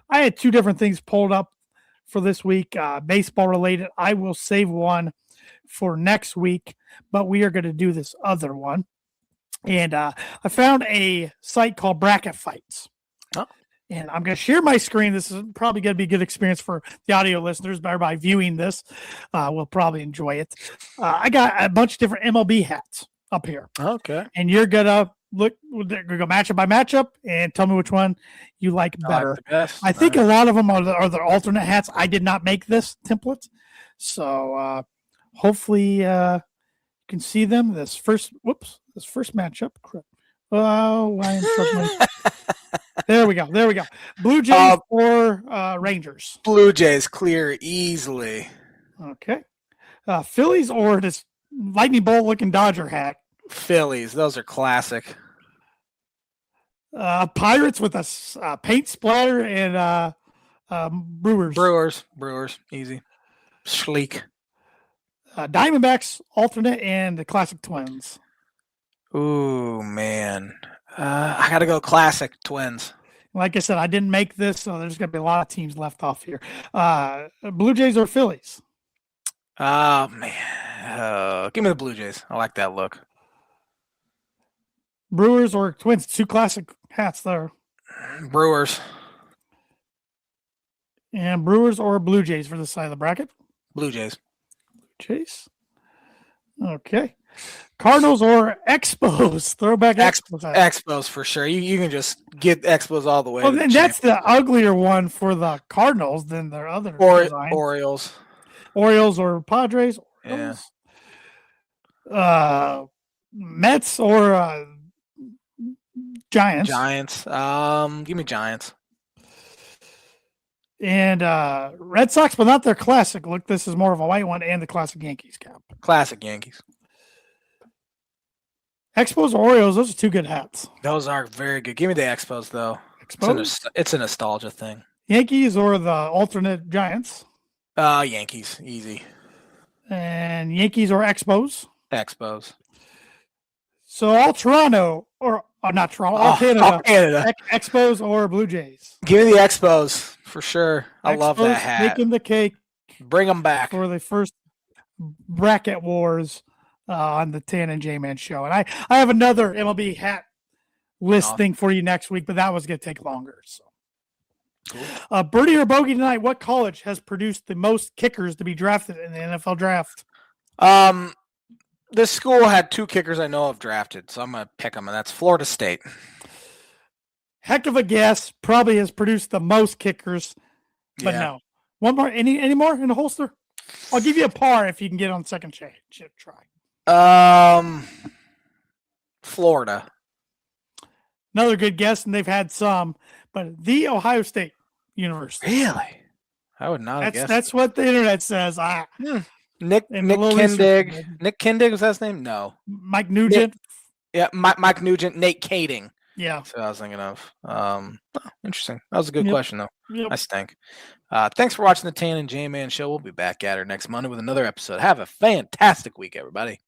I had 2 different things pulled up for this week, baseball related. I will save one for next week, but we are going to do this other one. And I found a site called Bracket Fights. Oh. And I'm going to share my screen. This is probably going to be a good experience for the audio listeners. But everybody viewing this will probably enjoy it. I got a bunch of different MLB hats up here. Okay. And you're going to look, we're going to go matchup by matchup and tell me which one you like better. Like the best. I think a lot of them are the alternate hats. I did not make this template. So hopefully you can see them. This first matchup. Oh, I am struggling. There we go. Blue Jays or Rangers? Blue Jays clear easily. Okay. Phillies or this lightning bolt looking Dodger hat? Phillies. Those are classic. Pirates with a paint splatter and Brewers. Brewers. Easy. Sleek. Diamondbacks alternate and the classic Twins. Ooh, man. I got to go classic Twins. Like I said, I didn't make this, so there's going to be a lot of teams left off here. Blue Jays or Phillies? Oh, man. Give me the Blue Jays. I like that look. Brewers or Twins? 2 classic hats there. Brewers. And Brewers or Blue Jays for this side of the bracket? Blue Jays. Jays. Okay. Cardinals or Expos? Throwback Expos. Expos for sure. You can just get Expos all the way. Well, then that's the uglier one for the Cardinals than their other design. Orioles. Orioles or Padres? Orioles. Yeah. Mets or Giants? Giants. Give me Giants. And Red Sox, but not their classic look. This is more of a white one and the classic Yankees cap. Classic Yankees. Expos or Orioles, those are 2 good hats. Those are very good. Give me the Expos, though. Expos? It's a nostalgia thing. Yankees or the alternate Giants? Yankees, easy. And Yankees or Expos? Expos. So all Toronto or not Toronto, all Canada. Canada. Expos or Blue Jays? Give me the Expos for sure. I love that Expos hat. taking the cake Bring them back for the first bracket wars on the Tan and J-Man show. And I have another MLB hat list thing for you next week, but that was going to take longer. So, cool. Birdie or bogey tonight, what college has produced the most kickers to be drafted in the NFL draft? This school had 2 kickers I know of drafted, so I'm going to pick them, and that's Florida State. Heck of a guess. Probably has produced the most kickers, but no. One more. Any more in the holster? I'll give you a par if you can get on second try. Florida. Another good guess, and they've had some, but the Ohio State University. Really? I would not have guessed. That's what the internet says. Nick Kindig. Nick Kindig was that his name? No. Mike Nugent. Mike Nugent. Nate Kading. Yeah. That's what I was thinking of. Interesting. That was a good question, though. Yep. I stink. Thanks for watching the Tan and J-Man show. We'll be back at her next Monday with another episode. Have a fantastic week, everybody.